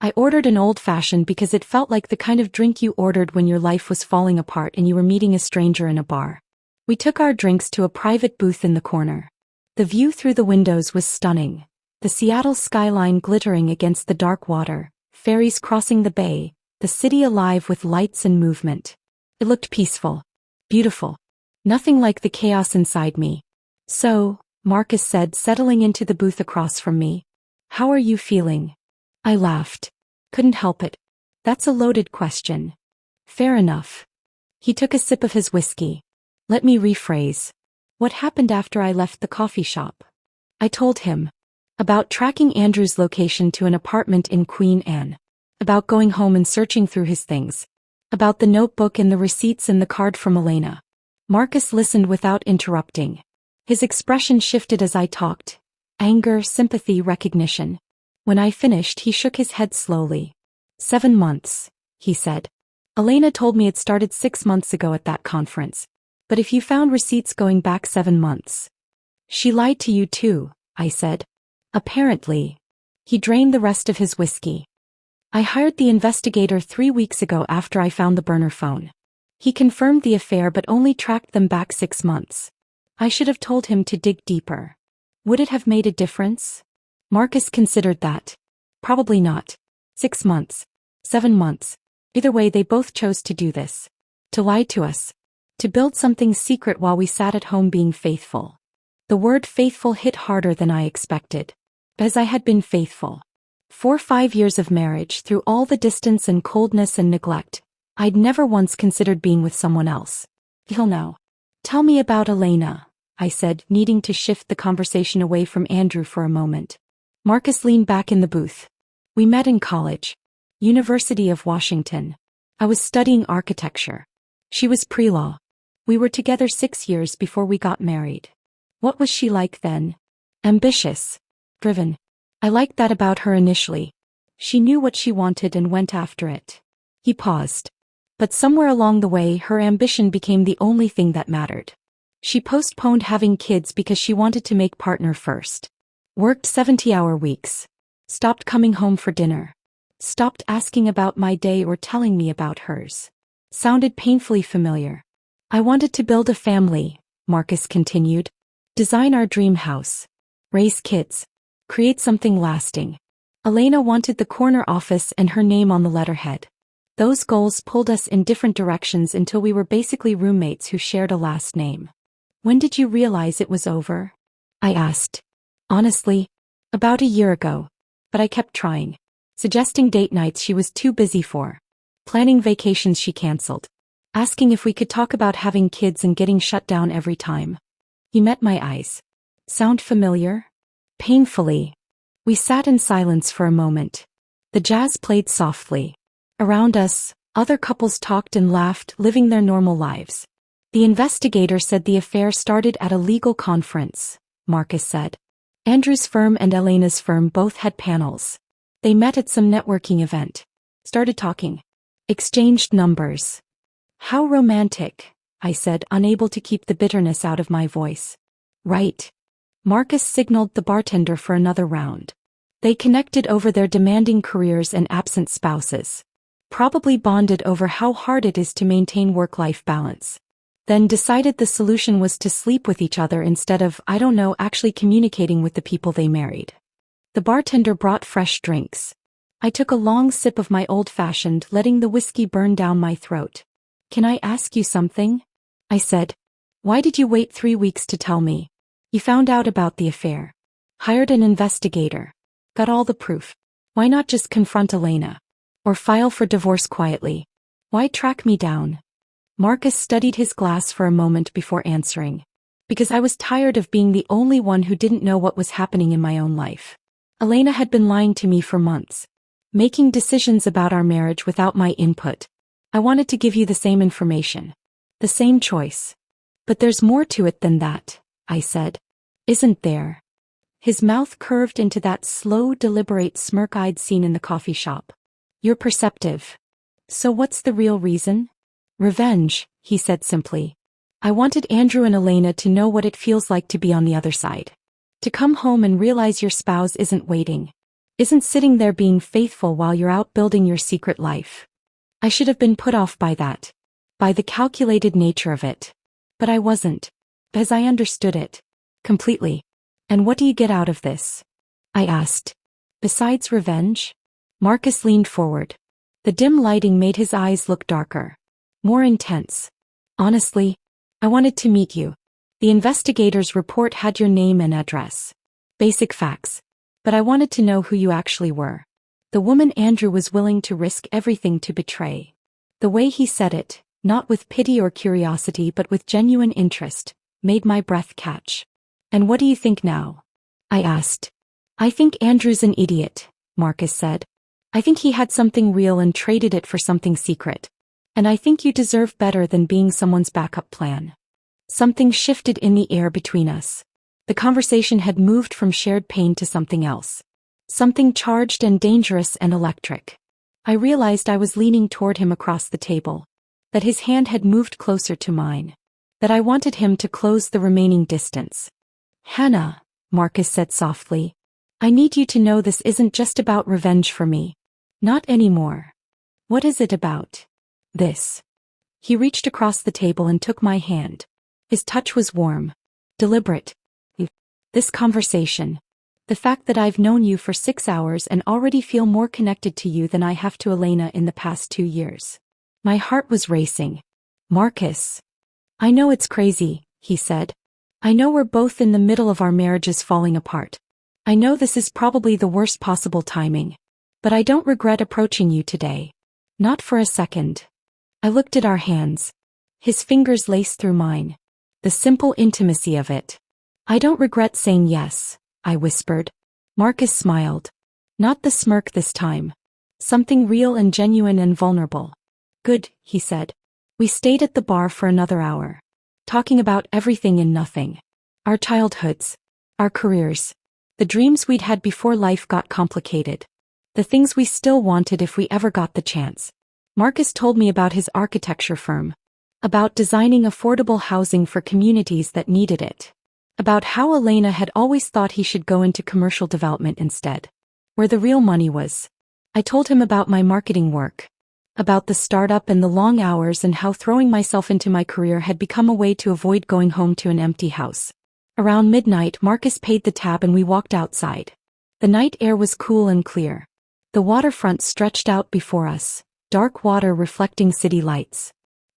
I ordered an old-fashioned because it felt like the kind of drink you ordered when your life was falling apart and you were meeting a stranger in a bar. We took our drinks to a private booth in the corner. The view through the windows was stunning. The Seattle skyline glittering against the dark water, ferries crossing the bay, the city alive with lights and movement. It looked peaceful. Beautiful. Nothing like the chaos inside me. "So," Marcus said, settling into the booth across from me, "how are you feeling?" I laughed. Couldn't help it. "That's a loaded question." "Fair enough." He took a sip of his whiskey. "Let me rephrase. What happened after I left the coffee shop?" I told him. About tracking Andrew's location to an apartment in Queen Anne. About going home and searching through his things. About the notebook and the receipts and the card from Elena. Marcus listened without interrupting. His expression shifted as I talked. Anger, sympathy, recognition. When I finished, he shook his head slowly. 7 months, he said. "Elena told me it started 6 months ago at that conference. But if you found receipts going back 7 months. She lied to you too," I said. "Apparently." He drained the rest of his whiskey. "I hired the investigator 3 weeks ago after I found the burner phone. He confirmed the affair but only tracked them back 6 months. I should have told him to dig deeper. Would it have made a difference?" Marcus considered that. "Probably not. 6 months. 7 months. Either way, they both chose to do this. To lie to us. To build something secret while we sat at home being faithful." The word faithful hit harder than I expected. As I had been faithful. For 5 years of marriage, through all the distance and coldness and neglect, I'd never once considered being with someone else. Till now. "Tell me about Elena," I said, needing to shift the conversation away from Andrew for a moment. Marcus leaned back in the booth. "We met in college. University of Washington. I was studying architecture. She was pre-law. We were together 6 years before we got married." "What was she like then?" "Ambitious. Driven. I liked that about her initially. She knew what she wanted and went after it." He paused. "But somewhere along the way, her ambition became the only thing that mattered. She postponed having kids because she wanted to make partner first. Worked 70-hour weeks. Stopped coming home for dinner. Stopped asking about my day or telling me about hers." Sounded painfully familiar. "I wanted to build a family," Marcus continued. "Design our dream house. Raise kids. Create something lasting. Elena wanted the corner office and her name on the letterhead. Those goals pulled us in different directions until we were basically roommates who shared a last name." "When did you realize it was over?" I asked. "Honestly, about a year ago. But I kept trying. Suggesting date nights she was too busy for. Planning vacations she canceled. Asking if we could talk about having kids and getting shut down every time." He met my eyes. "Sound familiar?" "Painfully." We sat in silence for a moment. The jazz played softly. Around us, other couples talked and laughed, living their normal lives. The investigator said the affair started at a legal conference, Marcus said. Andrew's firm and Elena's firm both had panels. They met at some networking event. Started talking. Exchanged numbers. How romantic, I said, unable to keep the bitterness out of my voice. Right. Marcus signaled the bartender for another round. They connected over their demanding careers and absent spouses. Probably bonded over how hard it is to maintain work-life balance. Then decided the solution was to sleep with each other instead of, actually communicating with the people they married. The bartender brought fresh drinks. I took a long sip of my old-fashioned, letting the whiskey burn down my throat. Can I ask you something? I said. Why did you wait 3 weeks to tell me? You found out about the affair. Hired an investigator. Got all the proof. Why not just confront Elena? Or file for divorce quietly? Why track me down? Marcus studied his glass for a moment before answering. Because I was tired of being the only one who didn't know what was happening in my own life. Elena had been lying to me for months. Making decisions about our marriage without my input. I wanted to give you the same information. The same choice. But there's more to it than that, I said. Isn't there? His mouth curved into that slow, deliberate smirk I'd seen in the coffee shop. You're perceptive. So what's the real reason? Revenge, he said simply. I wanted Andrew and Elena to know what it feels like to be on the other side. To come home and realize your spouse isn't waiting. Isn't sitting there being faithful while you're out building your secret life. I should have been put off by that. By the calculated nature of it. But I wasn't. Because I understood it. Completely. And what do you get out of this? I asked. Besides revenge? Marcus leaned forward. The dim lighting made his eyes look darker. More intense. Honestly, I wanted to meet you. The investigator's report had your name and address. Basic facts. But I wanted to know who you actually were. The woman Andrew was willing to risk everything to betray. The way he said it, not with pity or curiosity but with genuine interest, made my breath catch. And what do you think now? I asked. I think Andrew's an idiot, Marcus said. I think he had something real and traded it for something secret. And I think you deserve better than being someone's backup plan. Something shifted in the air between us. The conversation had moved from shared pain to something else. Something charged and dangerous and electric. I realized I was leaning toward him across the table. That his hand had moved closer to mine. That I wanted him to close the remaining distance. Hannah, Marcus said softly. I need you to know this isn't just about revenge for me. Not anymore. What is it about? This. He reached across the table and took my hand. His touch was warm. Deliberate. This conversation. The fact that I've known you for 6 hours and already feel more connected to you than I have to Elena in the past 2 years. My heart was racing. Marcus. I know it's crazy, he said. I know we're both in the middle of our marriages falling apart. I know this is probably the worst possible timing. But I don't regret approaching you today. Not for a second. I looked at our hands. His fingers laced through mine. The simple intimacy of it. I don't regret saying yes, I whispered. Marcus smiled. Not the smirk this time. Something real and genuine and vulnerable. Good, he said. We stayed at the bar for another hour. Talking about everything and nothing. Our childhoods. Our careers. The dreams we'd had before life got complicated. The things we still wanted if we ever got the chance. Marcus told me about his architecture firm. About designing affordable housing for communities that needed it. About how Elena had always thought he should go into commercial development instead. Where the real money was. I told him about my marketing work. About the startup and the long hours and how throwing myself into my career had become a way to avoid going home to an empty house. Around midnight, Marcus paid the tab and we walked outside. The night air was cool and clear. The waterfront stretched out before us, dark water reflecting city lights.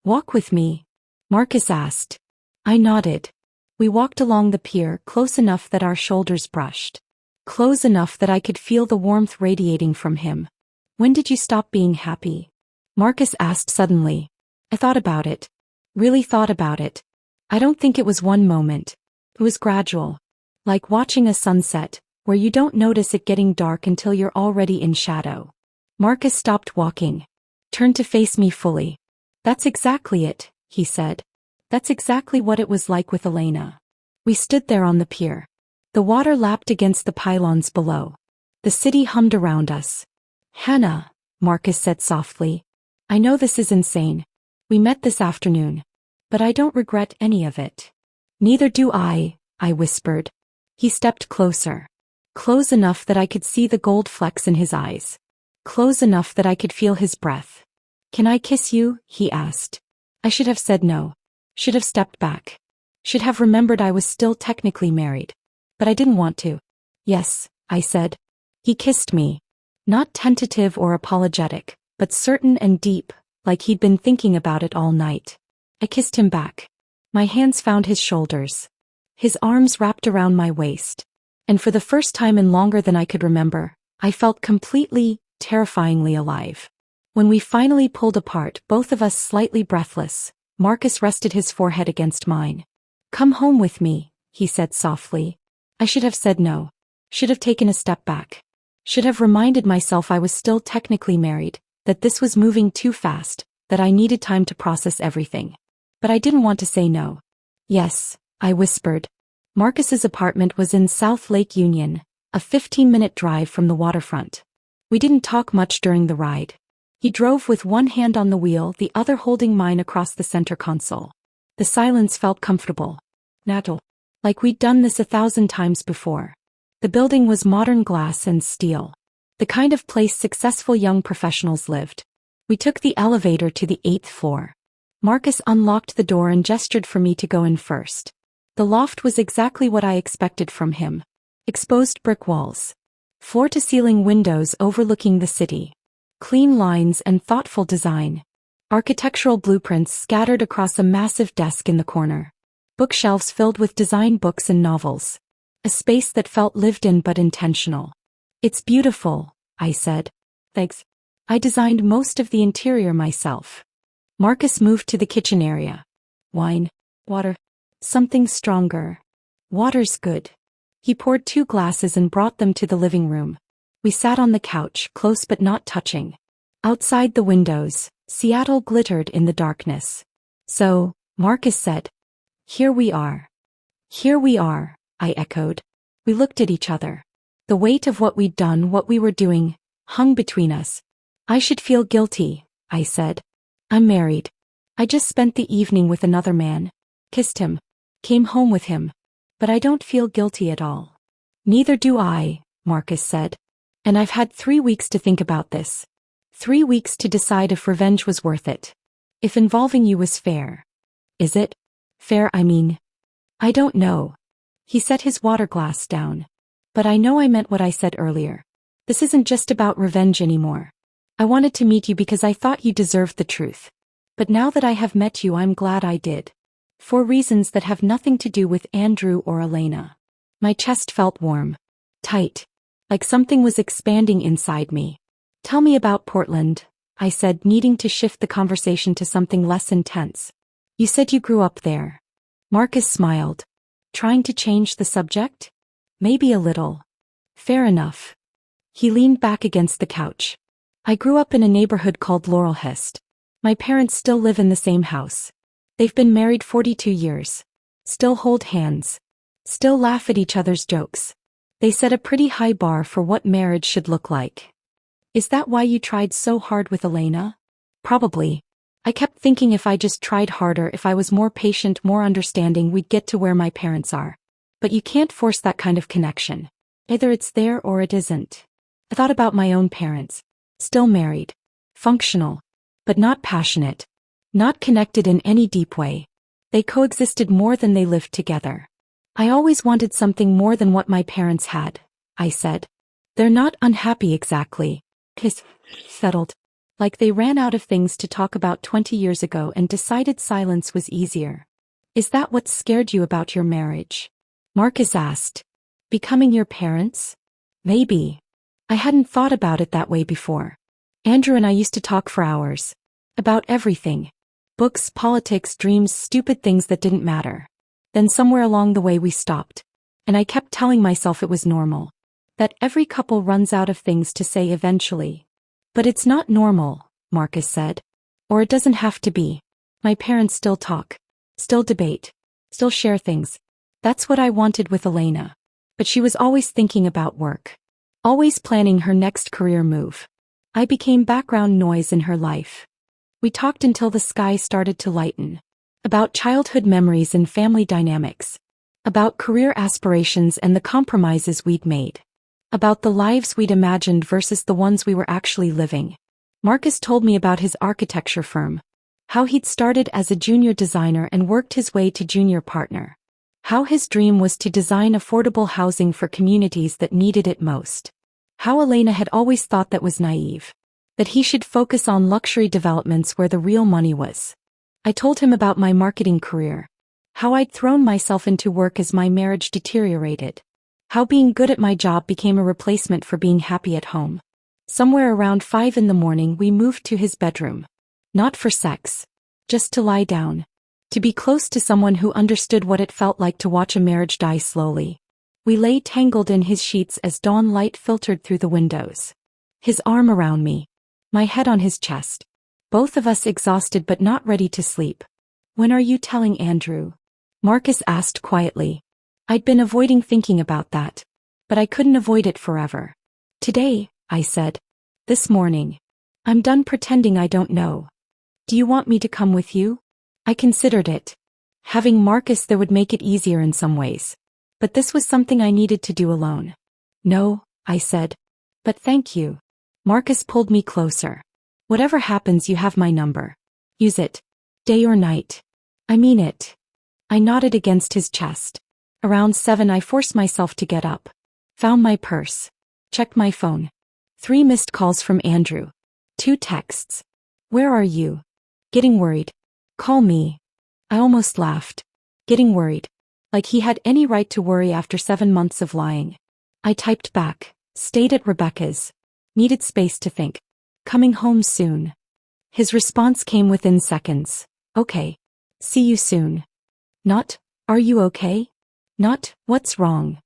Walk with me? Marcus asked. I nodded. We walked along the pier, close enough that our shoulders brushed. Close enough that I could feel the warmth radiating from him. When did you stop being happy? Marcus asked suddenly. I thought about it. Really thought about it. I don't think it was one moment. It was gradual. Like watching a sunset, where you don't notice it getting dark until you're already in shadow. Marcus stopped walking, turned to face me fully. That's exactly it, he said. That's exactly what it was like with Elena. We stood there on the pier. The water lapped against the pylons below. The city hummed around us. Hannah, Marcus said softly. I know this is insane. We met this afternoon. But I don't regret any of it. Neither do I whispered. He stepped closer. Close enough that I could see the gold flecks in his eyes. Close enough that I could feel his breath. Can I kiss you? He asked. I should have said no. Should have stepped back. Should have remembered I was still technically married. But I didn't want to. Yes, I said. He kissed me. Not tentative or apologetic, but certain and deep, like he'd been thinking about it all night. I kissed him back. My hands found his shoulders. His arms wrapped around my waist. And for the first time in longer than I could remember, I felt completely, terrifyingly alive. When we finally pulled apart, both of us slightly breathless, Marcus rested his forehead against mine. Come home with me, he said softly. I should have said no. Should have taken a step back. Should have reminded myself I was still technically married, that this was moving too fast, that I needed time to process everything. But I didn't want to say no. Yes, I whispered. Marcus's apartment was in South Lake Union, a 15-minute drive from the waterfront. We didn't talk much during the ride. He drove with one hand on the wheel, the other holding mine across the center console. The silence felt comfortable. Natural. Like we'd done this 1,000 times before. The building was modern glass and steel. The kind of place successful young professionals lived. We took the elevator to the 8th floor. Marcus unlocked the door and gestured for me to go in first. The loft was exactly what I expected from him. Exposed brick walls. Floor-to-ceiling windows overlooking the city. Clean lines and thoughtful design. Architectural blueprints scattered across a massive desk in the corner. Bookshelves filled with design books and novels. A space that felt lived in but intentional. It's beautiful, I said. Thanks. I designed most of the interior myself. Marcus moved to the kitchen area. Wine. Water. Something stronger. Water's good. He poured 2 glasses and brought them to the living room. We sat on the couch, close but not touching. Outside the windows, Seattle glittered in the darkness. So, Marcus said. Here we are. Here we are, I echoed. We looked at each other. The weight of what we'd done, what we were doing, hung between us. I should feel guilty, I said. I'm married. I just spent the evening with another man. Kissed him. Came home with him. But I don't feel guilty at all. Neither do I, Marcus said. And I've had 3 weeks to think about this. 3 weeks to decide if revenge was worth it. If involving you was fair. Is it? Fair, I mean. I don't know. He set his water glass down. But I know I meant what I said earlier. This isn't just about revenge anymore. I wanted to meet you because I thought you deserved the truth. But now that I have met you, I'm glad I did. For reasons that have nothing to do with Andrew or Elena. My chest felt warm. Tight. Like something was expanding inside me. Tell me about Portland, I said, needing to shift the conversation to something less intense. You said you grew up there. Marcus smiled. Trying to change the subject? Maybe a little. Fair enough. He leaned back against the couch. I grew up in a neighborhood called Laurelhurst. My parents still live in the same house. They've been married 42 years. Still hold hands. Still laugh at each other's jokes. They set a pretty high bar for what marriage should look like. Is that why you tried so hard with Elena? Probably. I kept thinking if I just tried harder, if I was more patient, more understanding, we'd get to where my parents are. But you can't force that kind of connection. Either it's there or it isn't. I thought about my own parents. Still married. Functional. But not passionate. Not connected in any deep way. They coexisted more than they lived together. I always wanted something more than what my parents had, I said. They're not unhappy exactly. Settled. Like they ran out of things to talk about 20 years ago and decided silence was easier. Is that what scared you about your marriage? Marcus asked. Becoming your parents? Maybe. I hadn't thought about it that way before. Andrew and I used to talk for hours. About everything. Books, politics, dreams, stupid things that didn't matter. Then somewhere along the way we stopped. And I kept telling myself it was normal. That every couple runs out of things to say eventually. But it's not normal, Marcus said. Or it doesn't have to be. My parents still talk. Still debate. Still share things. That's what I wanted with Elena. But she was always thinking about work. Always planning her next career move. I became background noise in her life. We talked until the sky started to lighten. About childhood memories and family dynamics. About career aspirations and the compromises we'd made. About the lives we'd imagined versus the ones we were actually living. Marcus told me about his architecture firm. How he'd started as a junior designer and worked his way to junior partner. How his dream was to design affordable housing for communities that needed it most. How Elena had always thought that was naive. That he should focus on luxury developments where the real money was. I told him about my marketing career. How I'd thrown myself into work as my marriage deteriorated. How being good at my job became a replacement for being happy at home. Somewhere around 5 in the morning we moved to his bedroom. Not for sex. Just to lie down. To be close to someone who understood what it felt like to watch a marriage die slowly. We lay tangled in his sheets as dawn light filtered through the windows. His arm around me. My head on his chest. Both of us exhausted but not ready to sleep. When are you telling Andrew? Marcus asked quietly. I'd been avoiding thinking about that. But I couldn't avoid it forever. Today, I said. This morning. I'm done pretending I don't know. Do you want me to come with you? I considered it. Having Marcus there would make it easier in some ways. But this was something I needed to do alone. No, I said. But thank you. Marcus pulled me closer. Whatever happens, you have my number. Use it. Day or night. I mean it. I nodded against his chest. Around 7 I forced myself to get up. Found my purse. Checked my phone. 3 missed calls from Andrew. 2 texts. Where are you? Getting worried. Call me. I almost laughed. Getting worried. Like he had any right to worry after 7 months of lying. I typed back. Stayed at Rebecca's. Needed space to think. Coming home soon. His response came within seconds. Okay. See you soon. Not, are you okay? Not, what's wrong?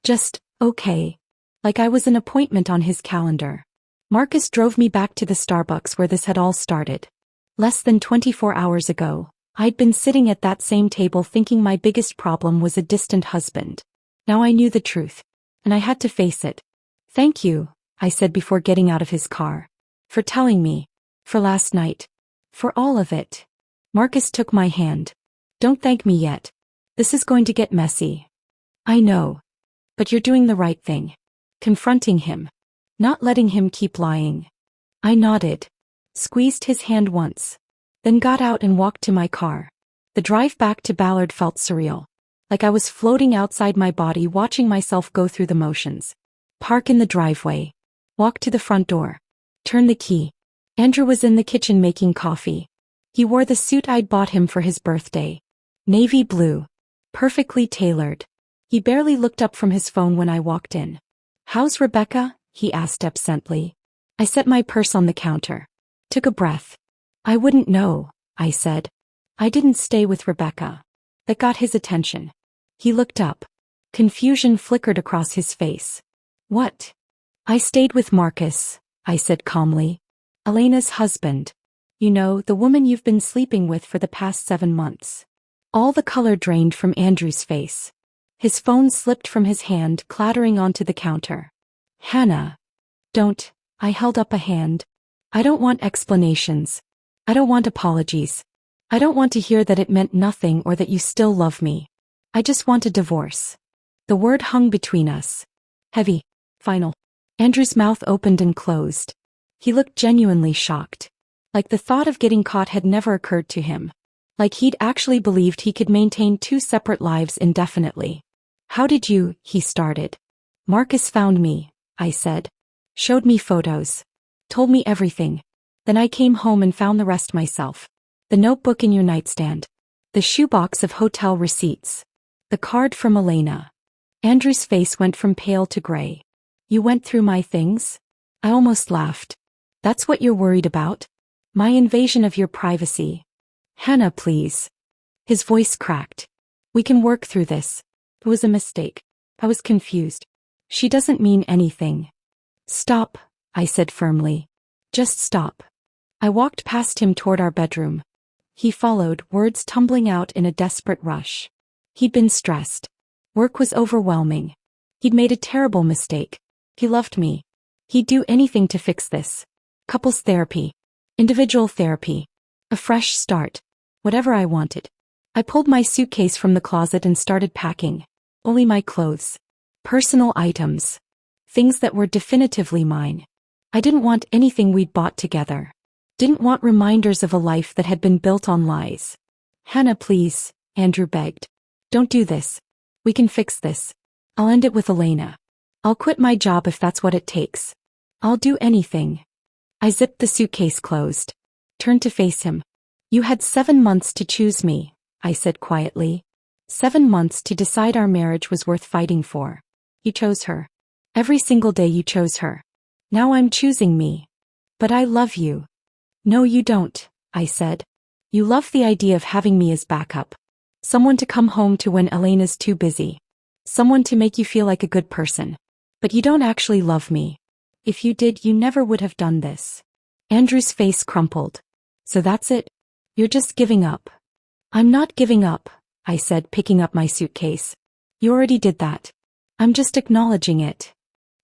Just, okay. Like I was an appointment on his calendar. Marcus drove me back to the Starbucks where this had all started. Less than 24 hours ago, I'd been sitting at that same table thinking my biggest problem was a distant husband. Now I knew the truth. And I had to face it. Thank you, I said before getting out of his car. For telling me. For last night. For all of it. Marcus took my hand. Don't thank me yet. This is going to get messy. I know. But you're doing the right thing. Confronting him. Not letting him keep lying. I nodded. Squeezed his hand once. Then got out and walked to my car. The drive back to Ballard felt surreal. Like I was floating outside my body watching myself go through the motions. Park in the driveway. Walk to the front door. Turn the key. Andrew was in the kitchen making coffee. He wore the suit I'd bought him for his birthday. Navy blue. Perfectly tailored. He barely looked up from his phone when I walked in. How's Rebecca? He asked absently. I set my purse on the counter. Took a breath. I wouldn't know, I said. I didn't stay with Rebecca. That got his attention. He looked up. Confusion flickered across his face. What? I stayed with Marcus, I said calmly. Elena's husband. You know, the woman you've been sleeping with for the past 7 months. All the color drained from Andrew's face. His phone slipped from his hand, clattering onto the counter. Hannah. Don't. I held up a hand. I don't want explanations. I don't want apologies. I don't want to hear that it meant nothing or that you still love me. I just want a divorce. The word hung between us. Heavy. Final. Andrew's mouth opened and closed. He looked genuinely shocked. Like the thought of getting caught had never occurred to him. Like he'd actually believed he could maintain 2 separate lives indefinitely. How did you, he started. Marcus found me, I said. Showed me photos. Told me everything. Then I came home and found the rest myself. The notebook in your nightstand. The shoebox of hotel receipts. The card from Elena. Andrew's face went from pale to gray. You went through my things? I almost laughed. That's what you're worried about? My invasion of your privacy. Hannah, please. His voice cracked. We can work through this. It was a mistake. I was confused. She doesn't mean anything. Stop, I said firmly. Just stop. I walked past him toward our bedroom. He followed, words tumbling out in a desperate rush. He'd been stressed. Work was overwhelming. He'd made a terrible mistake. He loved me. He'd do anything to fix this. Couples therapy. Individual therapy. A fresh start. Whatever I wanted. I pulled my suitcase from the closet and started packing. Only my clothes. Personal items. Things that were definitively mine. I didn't want anything we'd bought together. Didn't want reminders of a life that had been built on lies. Hannah, please, Andrew begged. Don't do this. We can fix this. I'll end it with Elena. I'll quit my job if that's what it takes. I'll do anything. I zipped the suitcase closed. Turned to face him. You had 7 months to choose me, I said quietly. 7 months to decide our marriage was worth fighting for. You chose her. Every single day you chose her. Now I'm choosing me. But I love you. No, you don't, I said. You love the idea of having me as backup. Someone to come home to when Elena's too busy. Someone to make you feel like a good person. But you don't actually love me. If you did, you never would have done this. Andrew's face crumpled. So that's it? You're just giving up. I'm not giving up, I said, picking up my suitcase. You already did that. I'm just acknowledging it.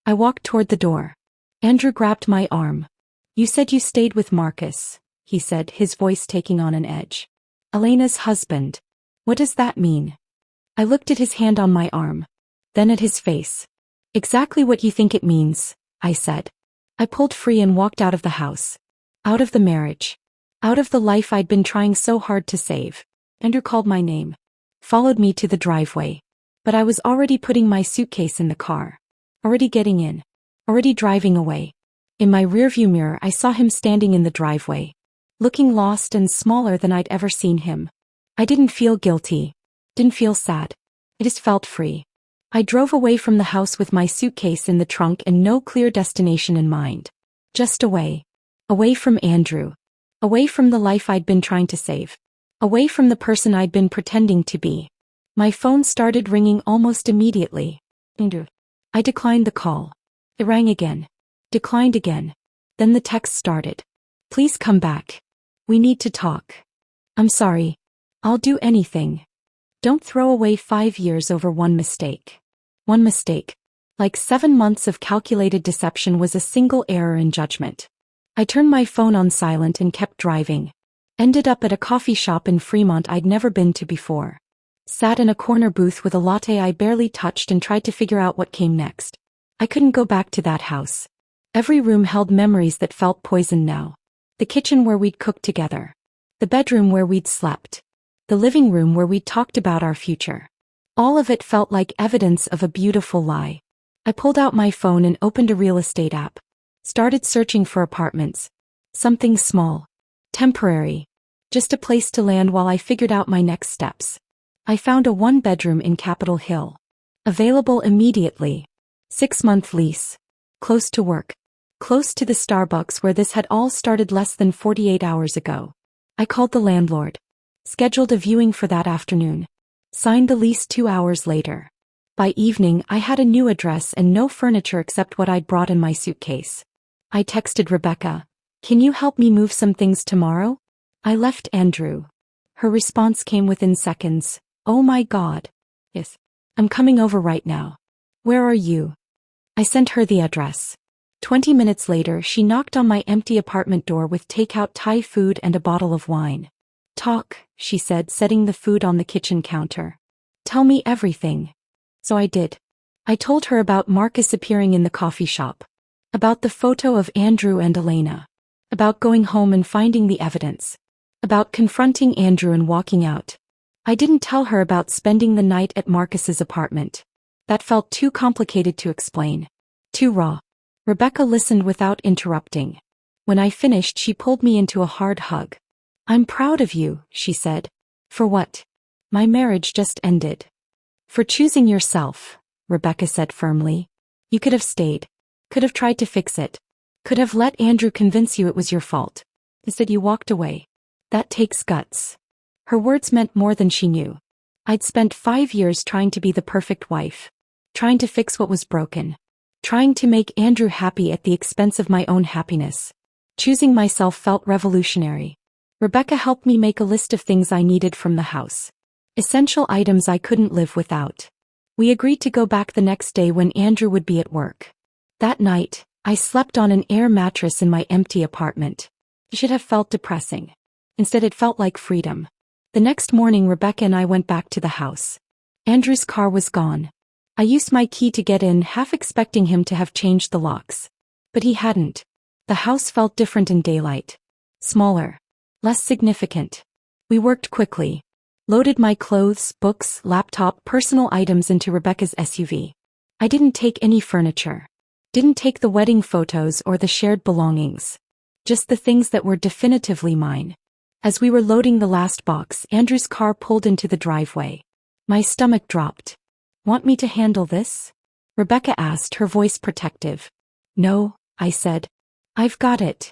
I walked toward the door. Andrew grabbed my arm. You said you stayed with Marcus, he said, his voice taking on an edge. Elena's husband. What does that mean? I looked at his hand on my arm. Then at his face. Exactly what you think it means, I said. I pulled free and walked out of the house. Out of the marriage. Out of the life I'd been trying so hard to save. Andrew called my name. Followed me to the driveway. But I was already putting my suitcase in the car. Already getting in. Already driving away. In my rearview mirror I saw him standing in the driveway. Looking lost and smaller than I'd ever seen him. I didn't feel guilty. Didn't feel sad. I just felt free. I drove away from the house with my suitcase in the trunk and no clear destination in mind. Just away. Away from Andrew. Away from the life I'd been trying to save. Away from the person I'd been pretending to be. My phone started ringing almost immediately. Andrew. I declined the call. It rang again. Declined again. Then the text started. Please come back. We need to talk. I'm sorry. I'll do anything. Don't throw away 5 years over one mistake. One mistake. Like 7 months of calculated deception was a single error in judgment. I turned my phone on silent and kept driving. Ended up at a coffee shop in Fremont I'd never been to before. Sat in a corner booth with a latte I barely touched and tried to figure out what came next. I couldn't go back to that house. Every room held memories that felt poisoned now. The kitchen where we'd cooked together. The bedroom where we'd slept. The living room where we'd talked about our future. All of it felt like evidence of a beautiful lie. I pulled out my phone and opened a real estate app. Started searching for apartments. Something small. Temporary. Just a place to land while I figured out my next steps. I found a 1-bedroom in Capitol Hill. Available immediately. 6-month lease. Close to work. Close to the Starbucks where this had all started less than 48 hours ago. I called the landlord. Scheduled a viewing for that afternoon. Signed the lease 2 hours later. By evening I had a new address and no furniture except what I'd brought in my suitcase. I texted Rebecca. Can you help me move some things tomorrow? I left Andrew. Her response came within seconds. Oh my God. Yes. I'm coming over right now. Where are you? I sent her the address. 20 minutes later she knocked on my empty apartment door with takeout Thai food and a bottle of wine. Talk, she said, setting the food on the kitchen counter. Tell me everything. So I did. I told her about Marcus appearing in the coffee shop. About the photo of Andrew and Elena. About going home and finding the evidence. About confronting Andrew and walking out. I didn't tell her about spending the night at Marcus's apartment. That felt too complicated to explain. Too raw. Rebecca listened without interrupting. When I finished she pulled me into a hard hug. I'm proud of you, she said. For what? My marriage just ended. For choosing yourself, Rebecca said firmly. You could have stayed. Could have tried to fix it. Could have let Andrew convince you it was your fault. Instead you walked away. That takes guts. Her words meant more than she knew. I'd spent 5 years trying to be the perfect wife. trying to fix what was broken. Trying to make Andrew happy at the expense of my own happiness. Choosing myself felt revolutionary. Rebecca helped me make a list of things I needed from the house. Essential items I couldn't live without. We agreed to go back the next day when Andrew would be at work. That night, I slept on an air mattress in my empty apartment. It should have felt depressing. Instead, it felt like freedom. The next morning, Rebecca and I went back to the house. Andrew's car was gone. I used my key to get in, half expecting him to have changed the locks. But he hadn't. The house felt different in daylight. Smaller. Less significant. We worked quickly. Loaded my clothes, books, laptop, personal items into Rebecca's SUV. I didn't take any furniture. Didn't take the wedding photos or the shared belongings. Just the things that were definitively mine. As we were loading the last box, Andrew's car pulled into the driveway. My stomach dropped. Want me to handle this? Rebecca asked, her voice protective. No, I said. I've got it.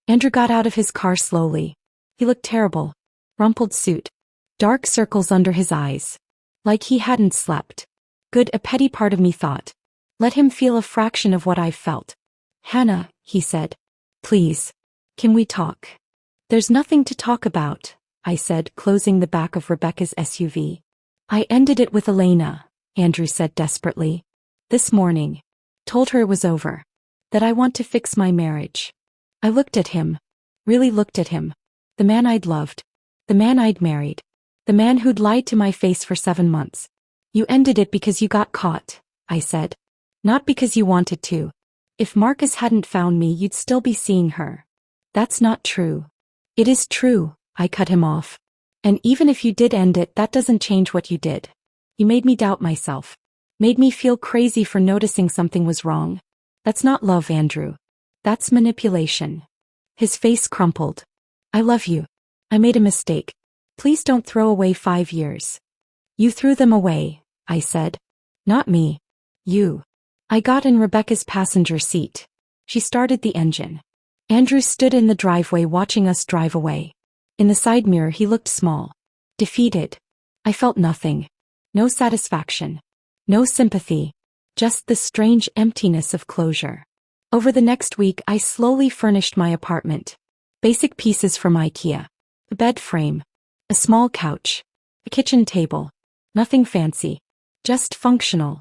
Andrew got out of his car slowly. He looked terrible. Rumpled suit. Dark circles under his eyes. Like he hadn't slept. Good, a petty part of me thought. Let him feel a fraction of what I've felt. Hannah, he said. Please. Can we talk? There's nothing to talk about, I said, closing the back of Rebecca's SUV. I ended it with Elena, Andrew said desperately. This morning. Told her it was over. That I want to fix my marriage. I looked at him. Really looked at him. The man I'd loved. The man I'd married. The man who'd lied to my face for 7 months. You ended it because you got caught, I said. Not because you wanted to. If Marcus hadn't found me, you'd still be seeing her. That's not true. It is true, I cut him off. And even if you did end it, that doesn't change what you did. You made me doubt myself. Made me feel crazy for noticing something was wrong. That's not love, Andrew. That's manipulation. His face crumpled. I love you. I made a mistake. Please don't throw away 5 years. You threw them away, I said. Not me. You. I got in Rebecca's passenger seat. She started the engine. Andrew stood in the driveway watching us drive away. In the side mirror he looked small. Defeated. I felt nothing. No satisfaction. No sympathy. Just the strange emptiness of closure. Over the next week I slowly furnished my apartment. Basic pieces from IKEA. A bed frame. A small couch. A kitchen table. Nothing fancy. Just functional.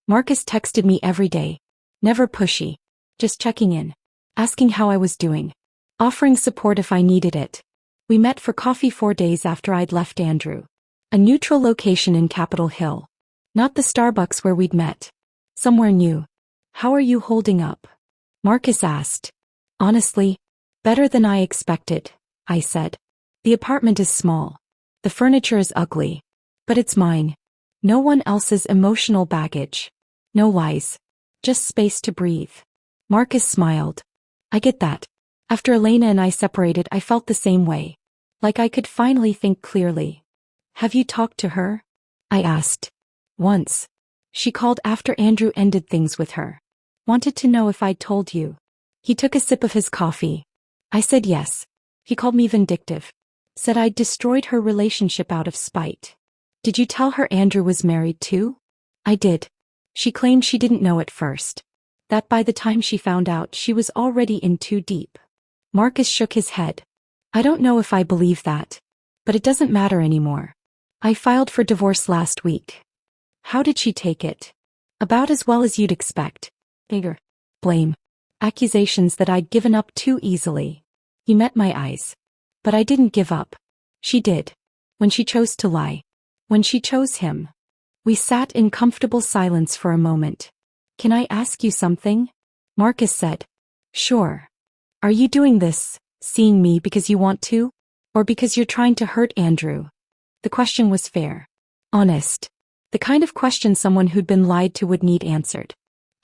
Marcus texted me every day. Never pushy. Just checking in. Asking how I was doing. Offering support if I needed it. We met for coffee 4 days after I'd left Andrew. A neutral location in Capitol Hill. Not the Starbucks where we'd met. Somewhere new. How are you holding up? Marcus asked. Honestly, better than I expected, I said. The apartment is small. The furniture is ugly. But it's mine. No one else's emotional baggage. No lies. Just space to breathe. Marcus smiled. I get that. After Elena and I separated, I felt the same way. Like I could finally think clearly. Have you talked to her? I asked. Once. She called after Andrew ended things with her. Wanted to know if I'd told you. He took a sip of his coffee. I said yes. He called me vindictive. Said I'd destroyed her relationship out of spite. Did you tell her Andrew was married too? I did. She claimed she didn't know at first. That by the time she found out, she was already in too deep. Marcus shook his head. I don't know if I believe that. But it doesn't matter anymore. I filed for divorce last week. How did she take it? About as well as you'd expect. Bigger. Blame. Accusations that I'd given up too easily. He met my eyes. But I didn't give up. She did. When she chose to lie. When she chose him. We sat in comfortable silence for a moment. Can I ask you something? Marcus said. Sure. Are you doing this, seeing me because you want to? Or because you're trying to hurt Andrew? The question was fair. Honest. The kind of question someone who'd been lied to would need answered.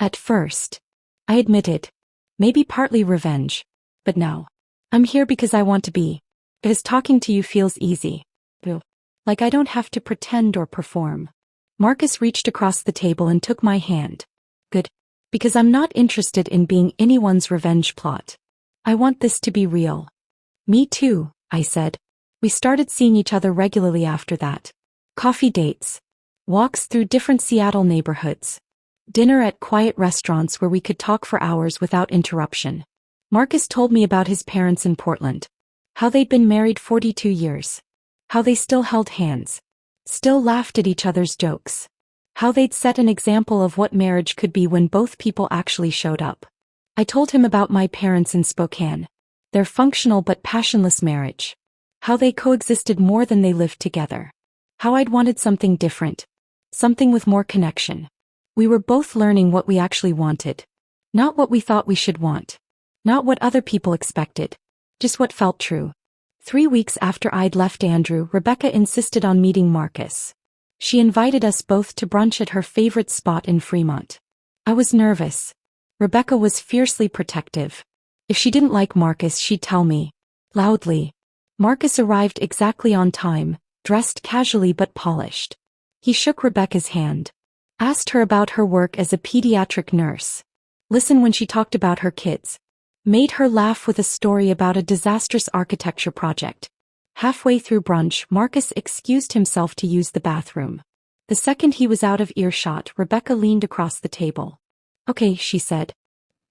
At first. I admitted. Maybe partly revenge. But now. I'm here because I want to be. Because talking to you feels easy. Like I don't have to pretend or perform. Marcus reached across the table and took my hand. Good. Because I'm not interested in being anyone's revenge plot. I want this to be real. Me too, I said. We started seeing each other regularly after that. Coffee dates. Walks through different Seattle neighborhoods. Dinner at quiet restaurants where we could talk for hours without interruption. Marcus told me about his parents in Portland. How they'd been married 42 years. How they still held hands. Still laughed at each other's jokes. How they'd set an example of what marriage could be when both people actually showed up. I told him about my parents in Spokane. Their functional but passionless marriage. How they coexisted more than they lived together. How I'd wanted something different. Something with more connection. We were both learning what we actually wanted. Not what we thought we should want. Not what other people expected. Just what felt true. 3 weeks after I'd left Andrew, Rebecca insisted on meeting Marcus. She invited us both to brunch at her favorite spot in Fremont. I was nervous. Rebecca was fiercely protective. If she didn't like Marcus, she'd tell me. Loudly. Marcus arrived exactly on time, dressed casually but polished. He shook Rebecca's hand. Asked her about her work as a pediatric nurse. Listened when she talked about her kids. Made her laugh with a story about a disastrous architecture project. Halfway through brunch, Marcus excused himself to use the bathroom. The second he was out of earshot, Rebecca leaned across the table. Okay, she said.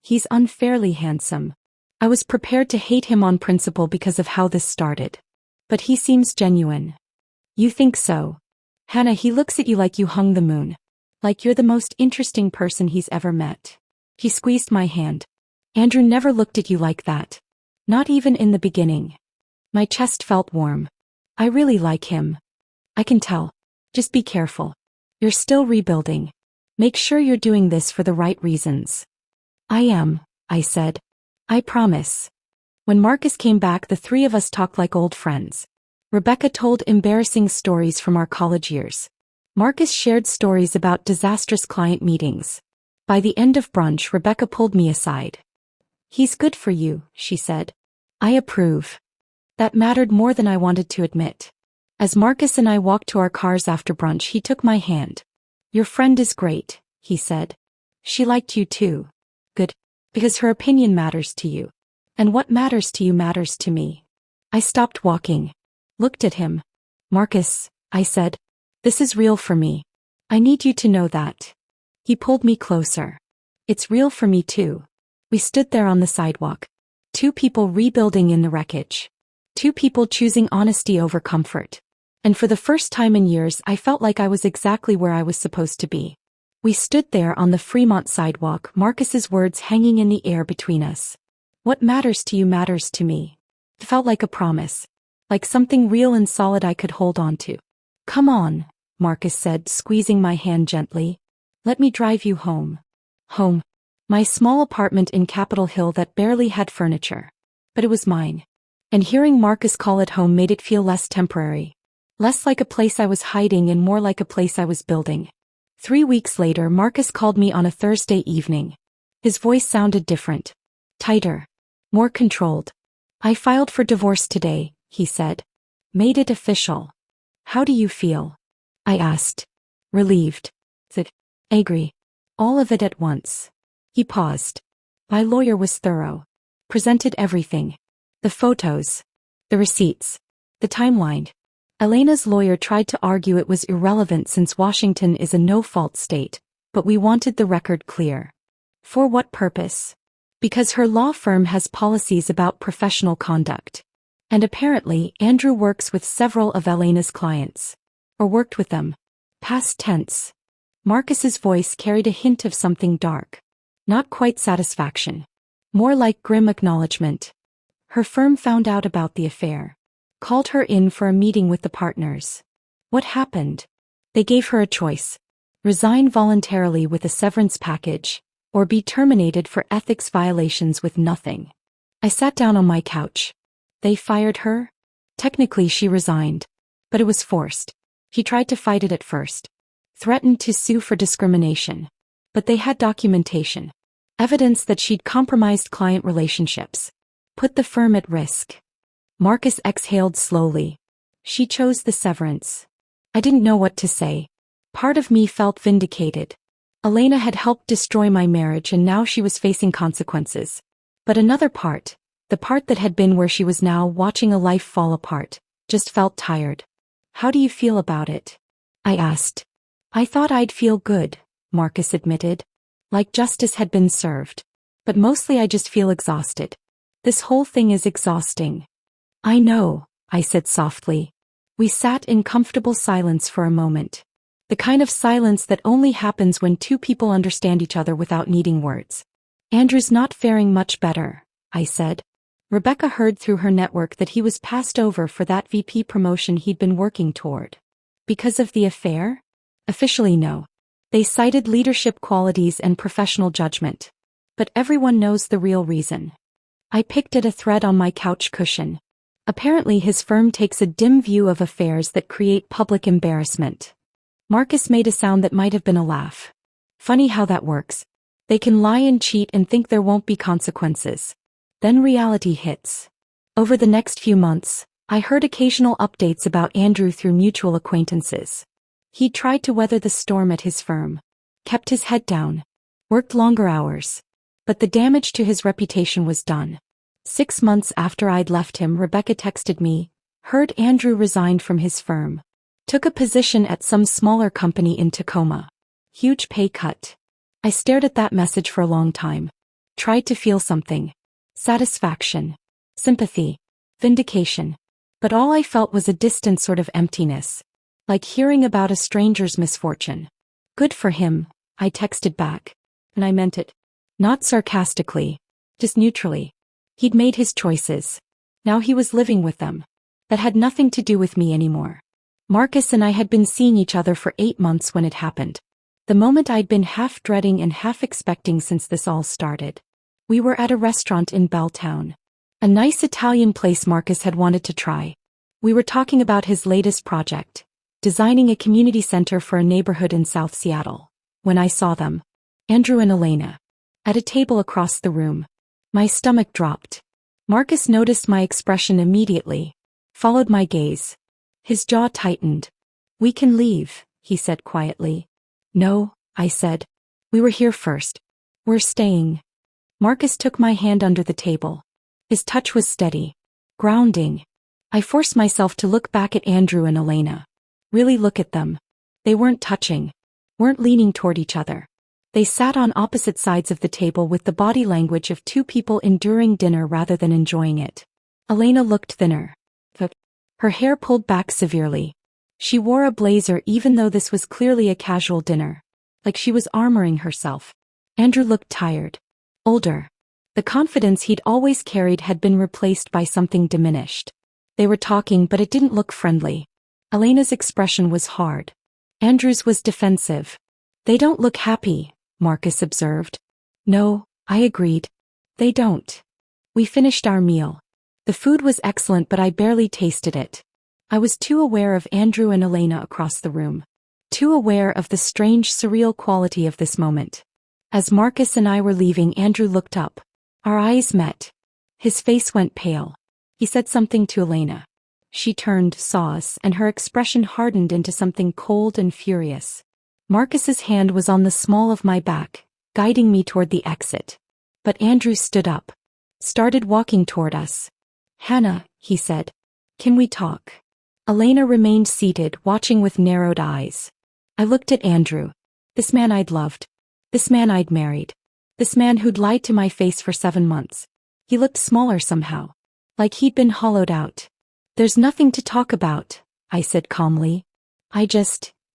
He's unfairly handsome. I was prepared to hate him on principle because of how this started. But he seems genuine. You think so? Hannah, he looks at you like you hung the moon. Like you're the most interesting person he's ever met. He squeezed my hand. Andrew never looked at you like that. Not even in the beginning. My chest felt warm. I really like him. I can tell. Just be careful. You're still rebuilding. Make sure you're doing this for the right reasons. I am, I said. I promise. When Marcus came back, the three of us talked like old friends. Rebecca told embarrassing stories from our college years. Marcus shared stories about disastrous client meetings. By the end of brunch, Rebecca pulled me aside. He's good for you, she said. I approve. That mattered more than I wanted to admit. As Marcus and I walked to our cars after brunch, he took my hand. Your friend is great, he said. She liked you too. Good. Because her opinion matters to you. And what matters to you matters to me. I stopped walking. Looked at him. Marcus, I said. This is real for me. I need you to know that. He pulled me closer. It's real for me too. We stood there on the sidewalk. Two people rebuilding in the wreckage. Two people choosing honesty over comfort. And for the first time in years, I felt like I was exactly where I was supposed to be. We stood there on the Fremont sidewalk, Marcus's words hanging in the air between us. What matters to you matters to me. It felt like a promise. Like something real and solid I could hold on to. Come on, Marcus said, squeezing my hand gently. Let me drive you home. Home. My small apartment in Capitol Hill that barely had furniture. But it was mine. And hearing Marcus call it home made it feel less temporary. Less like a place I was hiding and more like a place I was building. 3 weeks later, Marcus called me on a Thursday evening. His voice sounded different. Tighter. More controlled. I filed for divorce today, he said. Made it official. How do you feel? I asked. Relieved. Angry. All of it at once. He paused. My lawyer was thorough. Presented everything. The photos. The receipts. The timeline. Elena's lawyer tried to argue it was irrelevant since Washington is a no-fault state, but we wanted the record clear. For what purpose? Because her law firm has policies about professional conduct. And apparently, Andrew works with several of Elena's clients. Or worked with them. Past tense. Marcus's voice carried a hint of something dark. Not quite satisfaction. More like grim acknowledgement. Her firm found out about the affair. Called her in for a meeting with the partners. What happened? They gave her a choice. Resign voluntarily with a severance package, or be terminated for ethics violations with nothing. I sat down on my couch. They fired her? Technically she resigned. But it was forced. He tried to fight it at first. Threatened to sue for discrimination. But they had documentation. Evidence that she'd compromised client relationships. Put the firm at risk. Marcus exhaled slowly. She chose the severance. I didn't know what to say. Part of me felt vindicated. Elena had helped destroy my marriage and now she was facing consequences. But another part, the part that had been where she was now watching a life fall apart, just felt tired. How do you feel about it? I asked. I thought I'd feel good, Marcus admitted. Like justice had been served. But mostly I just feel exhausted. This whole thing is exhausting. I know, I said softly. We sat in comfortable silence for a moment. The kind of silence that only happens when two people understand each other without needing words. Andrew's not faring much better, I said. Rebecca heard through her network that he was passed over for that VP promotion he'd been working toward. Because of the affair? Officially no. They cited leadership qualities and professional judgment. But everyone knows the real reason. I picked at a thread on my couch cushion. Apparently his firm takes a dim view of affairs that create public embarrassment. Marcus made a sound that might have been a laugh. Funny how that works. They can lie and cheat and think there won't be consequences. Then reality hits. Over the next few months, I heard occasional updates about Andrew through mutual acquaintances. He tried to weather the storm at his firm. Kept his head down. Worked longer hours. But the damage to his reputation was done. 6 months after I'd left him, Rebecca texted me, heard Andrew resigned from his firm. Took a position at some smaller company in Tacoma. Huge pay cut. I stared at that message for a long time. Tried to feel something. Satisfaction. Sympathy. Vindication. But all I felt was a distant sort of emptiness. Like hearing about a stranger's misfortune. Good for him, I texted back. And I meant it. Not sarcastically. Just neutrally. He'd made his choices. Now he was living with them. That had nothing to do with me anymore. Marcus and I had been seeing each other for 8 months when it happened. The moment I'd been half dreading and half expecting since this all started. We were at a restaurant in Belltown. A nice Italian place Marcus had wanted to try. We were talking about his latest project. Designing a community center for a neighborhood in South Seattle. When I saw them. Andrew and Elena. At a table across the room. My stomach dropped. Marcus noticed my expression immediately. Followed my gaze. His jaw tightened. We can leave, he said quietly. No, I said. We were here first. We're staying. Marcus took my hand under the table. His touch was steady. Grounding. I forced myself to look back at Andrew and Elena. Really look at them. They weren't touching. Weren't leaning toward each other. They sat on opposite sides of the table with the body language of two people enduring dinner rather than enjoying it. Elena looked thinner. Her hair pulled back severely. She wore a blazer even though this was clearly a casual dinner. Like she was armoring herself. Andrew looked tired. Older. The confidence he'd always carried had been replaced by something diminished. They were talking but it didn't look friendly. Elena's expression was hard. Andrew's was defensive. They don't look happy, Marcus observed. No, I agreed. They don't. We finished our meal. The food was excellent but I barely tasted it. I was too aware of Andrew and Elena across the room. Too aware of the strange surreal quality of this moment. As Marcus and I were leaving, Andrew looked up. Our eyes met. His face went pale. He said something to Elena. She turned, saw us, and her expression hardened into something cold and furious. Marcus's hand was on the small of my back, guiding me toward the exit. But Andrew stood up. Started walking toward us. Hannah, he said. Can we talk? Elena remained seated, watching with narrowed eyes. I looked at Andrew. This man I'd loved. This man I'd married. This man who'd lied to my face for 7 months. He looked smaller somehow. Like he'd been hollowed out. There's nothing to talk about, I said calmly.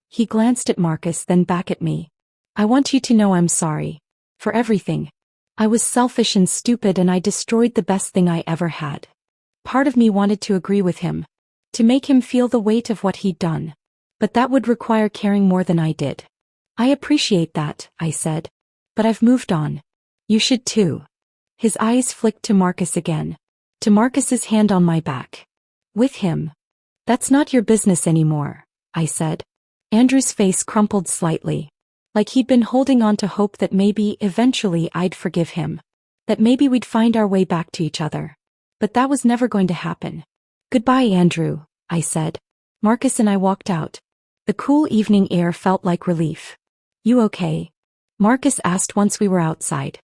He glanced at Marcus, then back at me. I want you to know I'm sorry. For everything. I was selfish and stupid and I destroyed the best thing I ever had. Part of me wanted to agree with him. To make him feel the weight of what he'd done. But that would require caring more than I did. I appreciate that, I said. But I've moved on. You should too. His eyes flicked to Marcus again. To Marcus's hand on my back. With him. That's not your business anymore, I said. Andrew's face crumpled slightly. Like he'd been holding on to hope that maybe, eventually, I'd forgive him. That maybe we'd find our way back to each other. But that was never going to happen. Goodbye, Andrew, I said. Marcus and I walked out. The cool evening air felt like relief. You okay? Marcus asked once we were outside.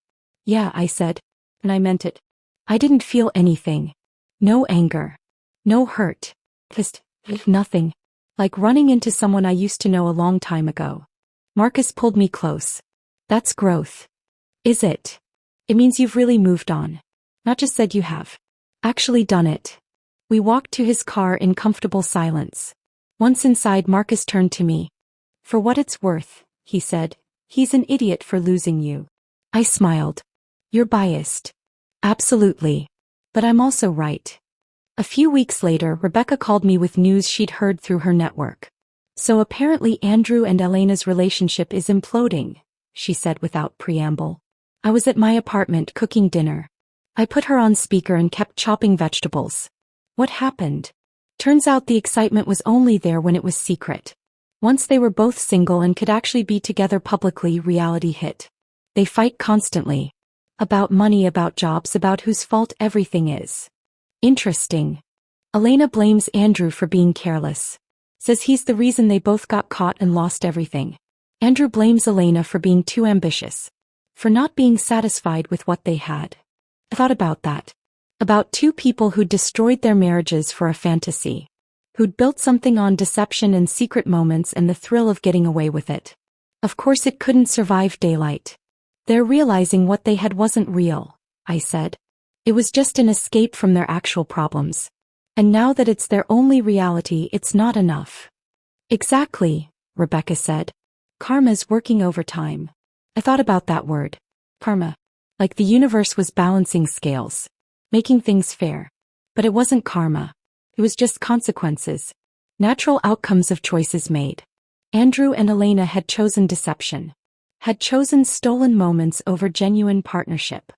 Yeah, I said. And I meant it. I didn't feel anything. No anger. No hurt. Just nothing. Like running into someone I used to know a long time ago. Marcus pulled me close. That's growth. Is it? It means you've really moved on. Not just said you have. Actually done it. We walked to his car in comfortable silence. Once inside, Marcus turned to me. For what it's worth, he said, he's an idiot for losing you. I smiled. You're biased. Absolutely. But I'm also right. A few weeks later, Rebecca called me with news she'd heard through her network. So apparently Andrew and Elena's relationship is imploding, she said without preamble. I was at my apartment cooking dinner. I put her on speaker and kept chopping vegetables. What happened? Turns out the excitement was only there when it was secret. Once they were both single and could actually be together publicly, reality hit. They fight constantly. About money, about jobs, about whose fault everything is. Interesting. Elena blames Andrew for being careless. Says he's the reason they both got caught and lost everything. Andrew blames Elena for being too ambitious. For not being satisfied with what they had. I thought about that. About two people who'd destroyed their marriages for a fantasy. Who'd built something on deception and secret moments and the thrill of getting away with it. Of course it couldn't survive daylight. They're realizing what they had wasn't real, I said. It was just an escape from their actual problems. And now that it's their only reality, it's not enough. Exactly, Rebecca said. Karma's working overtime. I thought about that word. Karma. Like the universe was balancing scales. Making things fair. But it wasn't karma. It was just consequences. Natural outcomes of choices made. Andrew and Elena had chosen deception. Had chosen stolen moments over genuine partnership.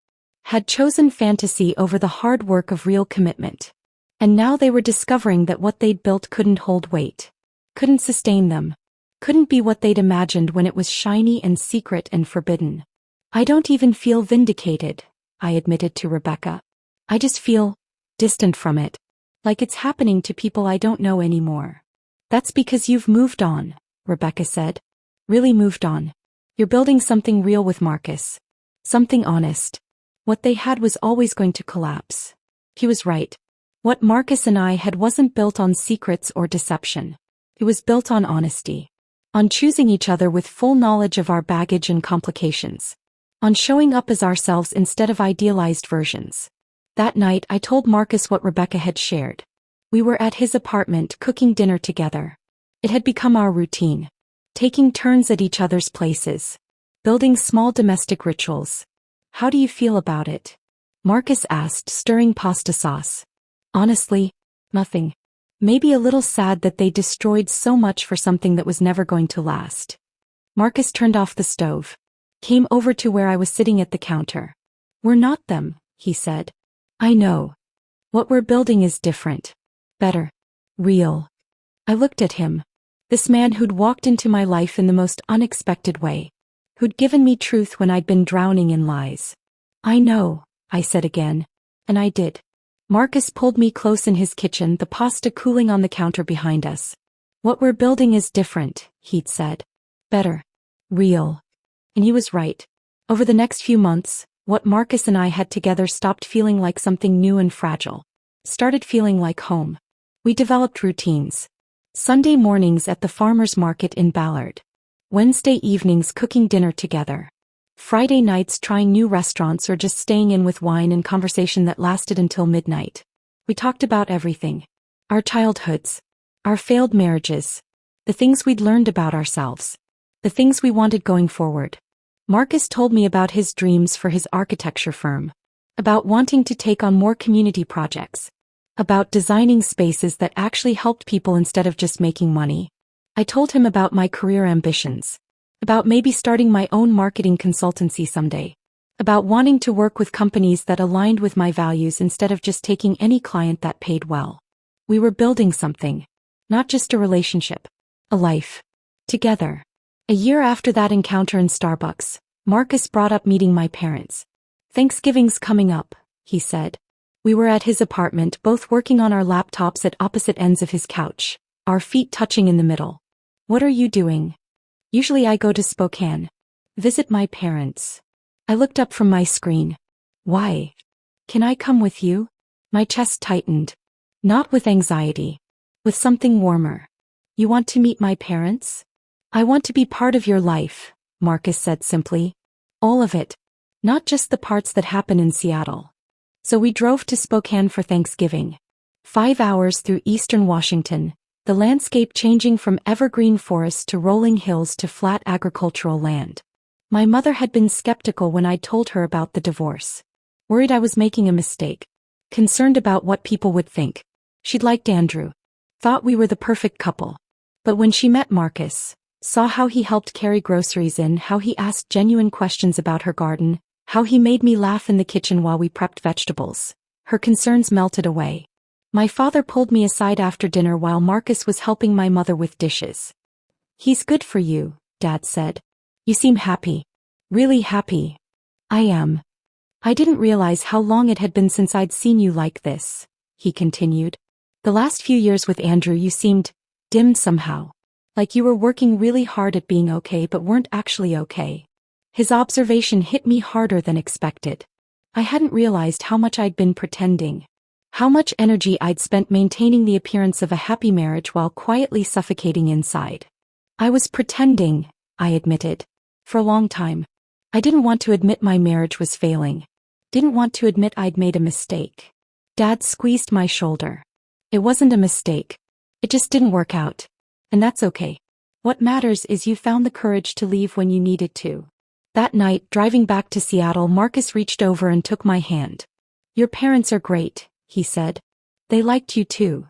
Had chosen fantasy over the hard work of real commitment. And now they were discovering that what they'd built couldn't hold weight. Couldn't sustain them. Couldn't be what they'd imagined when it was shiny and secret and forbidden. I don't even feel vindicated, I admitted to Rebecca. I just feel distant from it. Like it's happening to people I don't know anymore. That's because you've moved on, Rebecca said. Really moved on. You're building something real with Marcus. Something honest. What they had was always going to collapse. He was right. What Marcus and I had wasn't built on secrets or deception. It was built on honesty. On choosing each other with full knowledge of our baggage and complications. On showing up as ourselves instead of idealized versions. That night I told Marcus what Rebecca had shared. We were at his apartment cooking dinner together. It had become our routine. Taking turns at each other's places. Building small domestic rituals. How do you feel about it? Marcus asked, stirring pasta sauce. Honestly, nothing. Maybe a little sad that they destroyed so much for something that was never going to last. Marcus turned off the stove. Came over to where I was sitting at the counter. We're not them, he said. I know. What we're building is different. Better. Real. I looked at him. This man who'd walked into my life in the most unexpected way. Who'd given me truth when I'd been drowning in lies. I know, I said again. And I did. Marcus pulled me close in his kitchen, the pasta cooling on the counter behind us. What we're building is different, he'd said. Better. Real. And he was right. Over the next few months, what Marcus and I had together stopped feeling like something new and fragile. Started feeling like home. We developed routines. Sunday mornings at the farmer's market in Ballard. Wednesday evenings cooking dinner together. Friday nights trying new restaurants or just staying in with wine and conversation that lasted until midnight. We talked about everything. Our childhoods. Our failed marriages. The things we'd learned about ourselves. The things we wanted going forward. Marcus told me about his dreams for his architecture firm. About wanting to take on more community projects. About designing spaces that actually helped people instead of just making money. I told him about my career ambitions. About maybe starting my own marketing consultancy someday. About wanting to work with companies that aligned with my values instead of just taking any client that paid well. We were building something. Not just a relationship. A life. Together. A year after that encounter in Starbucks, Marcus brought up meeting my parents. Thanksgiving's coming up, he said. We were at his apartment, both working on our laptops at opposite ends of his couch, our feet touching in the middle. What are you doing? Usually I go to Spokane. Visit my parents. I looked up from my screen. Why? Can I come with you? My chest tightened. Not with anxiety. With something warmer. You want to meet my parents? I want to be part of your life, Marcus said simply. All of it. Not just the parts that happen in Seattle. So we drove to Spokane for Thanksgiving. 5 hours through eastern Washington, the landscape changing from evergreen forests to rolling hills to flat agricultural land. My mother had been skeptical when I told her about the divorce. Worried I was making a mistake. Concerned about what people would think. She'd liked Andrew. Thought we were the perfect couple. But when she met Marcus, saw how he helped carry groceries in, how he asked genuine questions about her garden, how he made me laugh in the kitchen while we prepped vegetables, her concerns melted away. My father pulled me aside after dinner while Marcus was helping my mother with dishes. He's good for you, Dad said. You seem happy. Really happy. I am. I didn't realize how long it had been since I'd seen you like this, he continued. The last few years with Andrew you seemed dimmed somehow. Like you were working really hard at being okay but weren't actually okay. His observation hit me harder than expected. I hadn't realized how much I'd been pretending. How much energy I'd spent maintaining the appearance of a happy marriage while quietly suffocating inside. I was pretending, I admitted. For a long time. I didn't want to admit my marriage was failing. Didn't want to admit I'd made a mistake. Dad squeezed my shoulder. It wasn't a mistake. It just didn't work out. And that's okay. What matters is you found the courage to leave when you needed to. That night, driving back to Seattle, Marcus reached over and took my hand. Your parents are great, he said. They liked you too.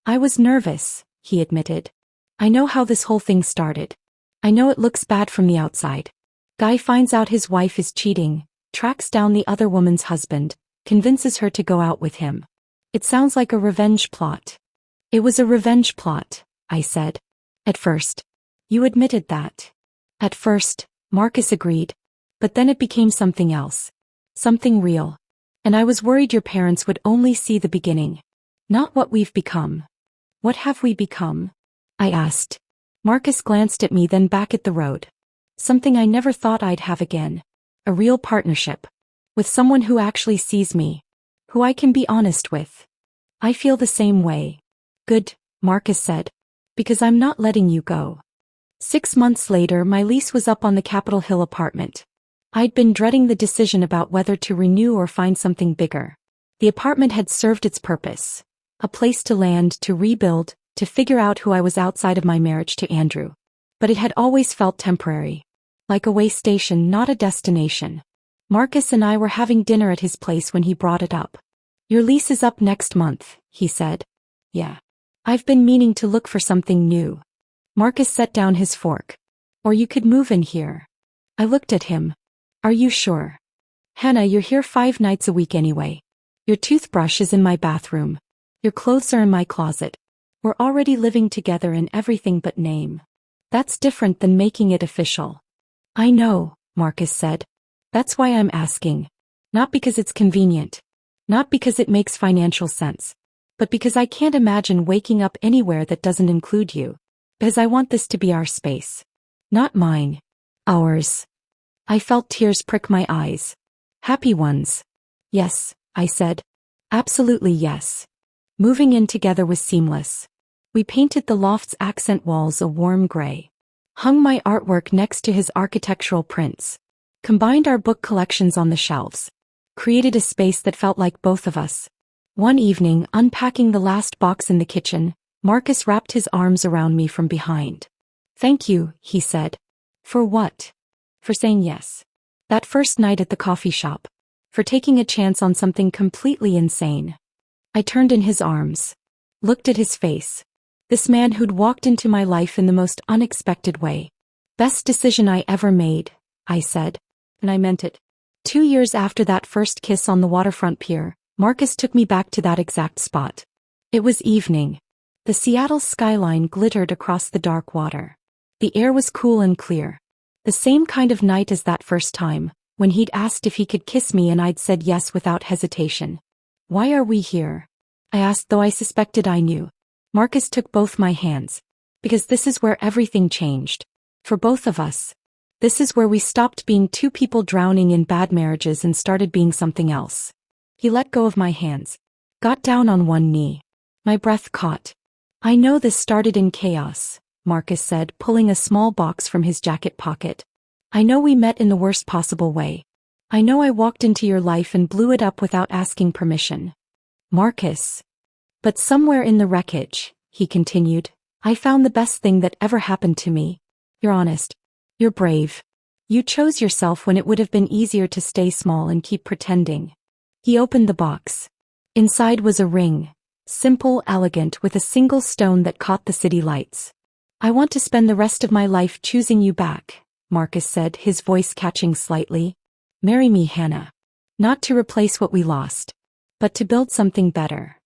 I was nervous, he admitted. I know how this whole thing started. I know it looks bad from the outside. Guy finds out his wife is cheating, tracks down the other woman's husband, convinces her to go out with him. It sounds like a revenge plot. It was a revenge plot, I said. At first. You admitted that. At first, Marcus agreed. But then it became something else. Something real. And I was worried your parents would only see the beginning. Not what we've become. What have we become? I asked. Marcus glanced at me, then back at the road. Something I never thought I'd have again. A real partnership. With someone who actually sees me. Who I can be honest with. I feel the same way. Good, Marcus said. Because I'm not letting you go. 6 months later, my lease was up on the Capitol Hill apartment. I'd been dreading the decision about whether to renew or find something bigger. The apartment had served its purpose. A place to land, to rebuild, to figure out who I was outside of my marriage to Andrew. But it had always felt temporary. Like a way station, not a destination. Marcus and I were having dinner at his place when he brought it up. Your lease is up next month, he said. Yeah. I've been meaning to look for something new. Marcus set down his fork. Or you could move in here. I looked at him. Are you sure? Hannah, you're here 5 nights a week anyway. Your toothbrush is in my bathroom. Your clothes are in my closet. We're already living together in everything but name. That's different than making it official. I know, Marcus said. That's why I'm asking. Not because it's convenient. Not because it makes financial sense. But because I can't imagine waking up anywhere that doesn't include you. Because I want this to be our space. Not mine. Ours. I felt tears prick my eyes. Happy ones. Yes, I said. Absolutely yes. Moving in together was seamless. We painted the loft's accent walls a warm gray. Hung my artwork next to his architectural prints. Combined our book collections on the shelves. Created a space that felt like both of us. One evening, unpacking the last box in the kitchen, Marcus wrapped his arms around me from behind. Thank you, he said. For what? For saying yes. That first night at the coffee shop. For taking a chance on something completely insane. I turned in his arms. Looked at his face. This man who'd walked into my life in the most unexpected way. Best decision I ever made, I said. And I meant it. 2 years after that first kiss on the waterfront pier, Marcus took me back to that exact spot. It was evening. The Seattle skyline glittered across the dark water. The air was cool and clear. The same kind of night as that first time, when he'd asked if he could kiss me and I'd said yes without hesitation. Why are we here? I asked, though I suspected I knew. Marcus took both my hands. Because this is where everything changed. For both of us. This is where we stopped being 2 people drowning in bad marriages and started being something else. He let go of my hands. Got down on one knee. My breath caught. I know this started in chaos. Marcus said, pulling a small box from his jacket pocket. I know we met in the worst possible way. I know I walked into your life and blew it up without asking permission. Marcus. But somewhere in the wreckage, he continued, I found the best thing that ever happened to me. You're honest. You're brave. You chose yourself when it would have been easier to stay small and keep pretending. He opened the box. Inside was a ring. Simple, elegant, with a single stone that caught the city lights. I want to spend the rest of my life choosing you back, Marcus said, his voice catching slightly. Marry me, Hannah. Not to replace what we lost, but to build something better.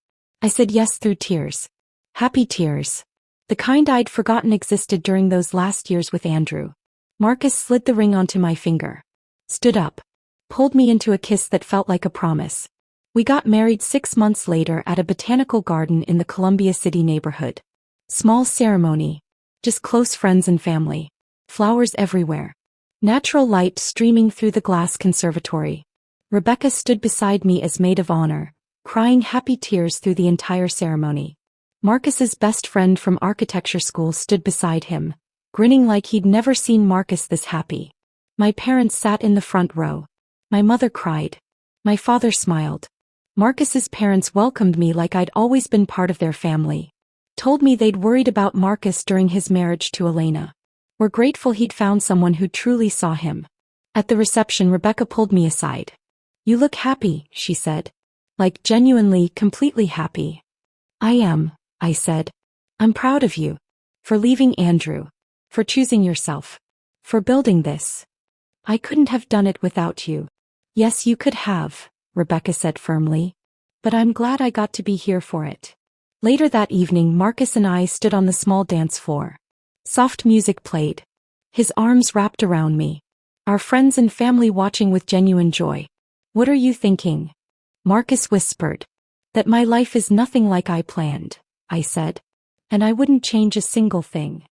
I said yes through tears. Happy tears. The kind I'd forgotten existed during those last years with Andrew. Marcus slid the ring onto my finger. Stood up. Pulled me into a kiss that felt like a promise. We got married 6 months later at a botanical garden in the Columbia City neighborhood. Small ceremony. Just close friends and family. Flowers everywhere. Natural light streaming through the glass conservatory. Rebecca stood beside me as maid of honor, crying happy tears through the entire ceremony. Marcus's best friend from architecture school stood beside him, grinning like he'd never seen Marcus this happy. My parents sat in the front row. My mother cried. My father smiled. Marcus's parents welcomed me like I'd always been part of their family. Told me they'd worried about Marcus during his marriage to Elena. Were grateful he'd found someone who truly saw him. At the reception, Rebecca pulled me aside. You look happy, she said. Like genuinely, completely happy. I am, I said. I'm proud of you. For leaving Andrew. For choosing yourself. For building this. I couldn't have done it without you. Yes, you could have, Rebecca said firmly. But I'm glad I got to be here for it. Later that evening, Marcus and I stood on the small dance floor. Soft music played. His arms wrapped around me. Our friends and family watching with genuine joy. What are you thinking? Marcus whispered. That my life is nothing like I planned, I said. And I wouldn't change a single thing.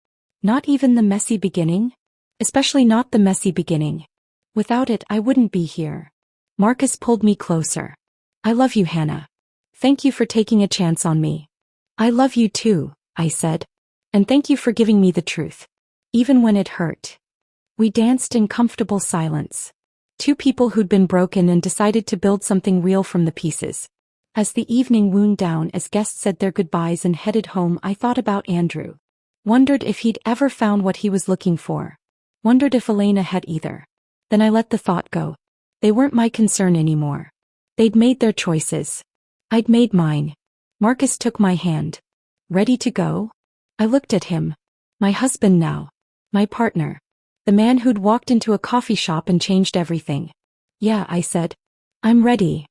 Not even the messy beginning? Especially not the messy beginning. Without it, I wouldn't be here. Marcus pulled me closer. I love you, Hannah. Thank you for taking a chance on me. I love you too, I said. And thank you for giving me the truth. Even when it hurt. We danced in comfortable silence. Two people who'd been broken and decided to build something real from the pieces. As the evening wound down, as guests said their goodbyes and headed home, I thought about Andrew. Wondered if he'd ever found what he was looking for. Wondered if Elena had either. Then I let the thought go. They weren't my concern anymore. They'd made their choices. I'd made mine. Marcus took my hand. Ready to go? I looked at him. My husband now. My partner. The man who'd walked into a coffee shop and changed everything. Yeah, I said. I'm ready.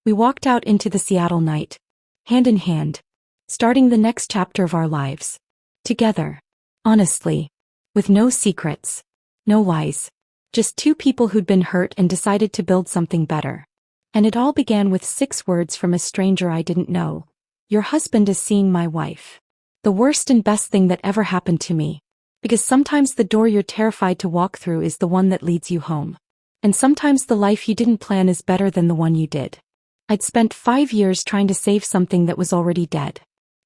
We walked out into the Seattle night. Hand in hand. Starting the next chapter of our lives. Together. Honestly. With no secrets. No lies. Just two people who'd been hurt and decided to build something better. And it all began with 6 words from a stranger I didn't know. Your husband is seeing my wife. The worst and best thing that ever happened to me. Because sometimes the door you're terrified to walk through is the one that leads you home. And sometimes the life you didn't plan is better than the one you did. I'd spent 5 years trying to save something that was already dead.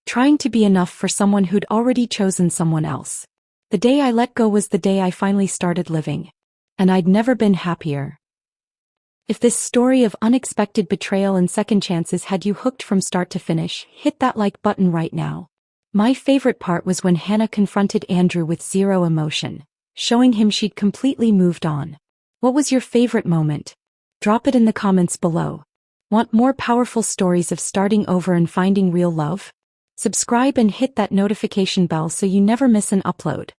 Trying to be enough for someone who'd already chosen someone else. The day I let go was the day I finally started living. And I'd never been happier. If this story of unexpected betrayal and second chances had you hooked from start to finish, hit that like button right now. My favorite part was when Hannah confronted Andrew with zero emotion, showing him she'd completely moved on. What was your favorite moment? Drop it in the comments below. Want more powerful stories of starting over and finding real love? Subscribe and hit that notification bell so you never miss an upload.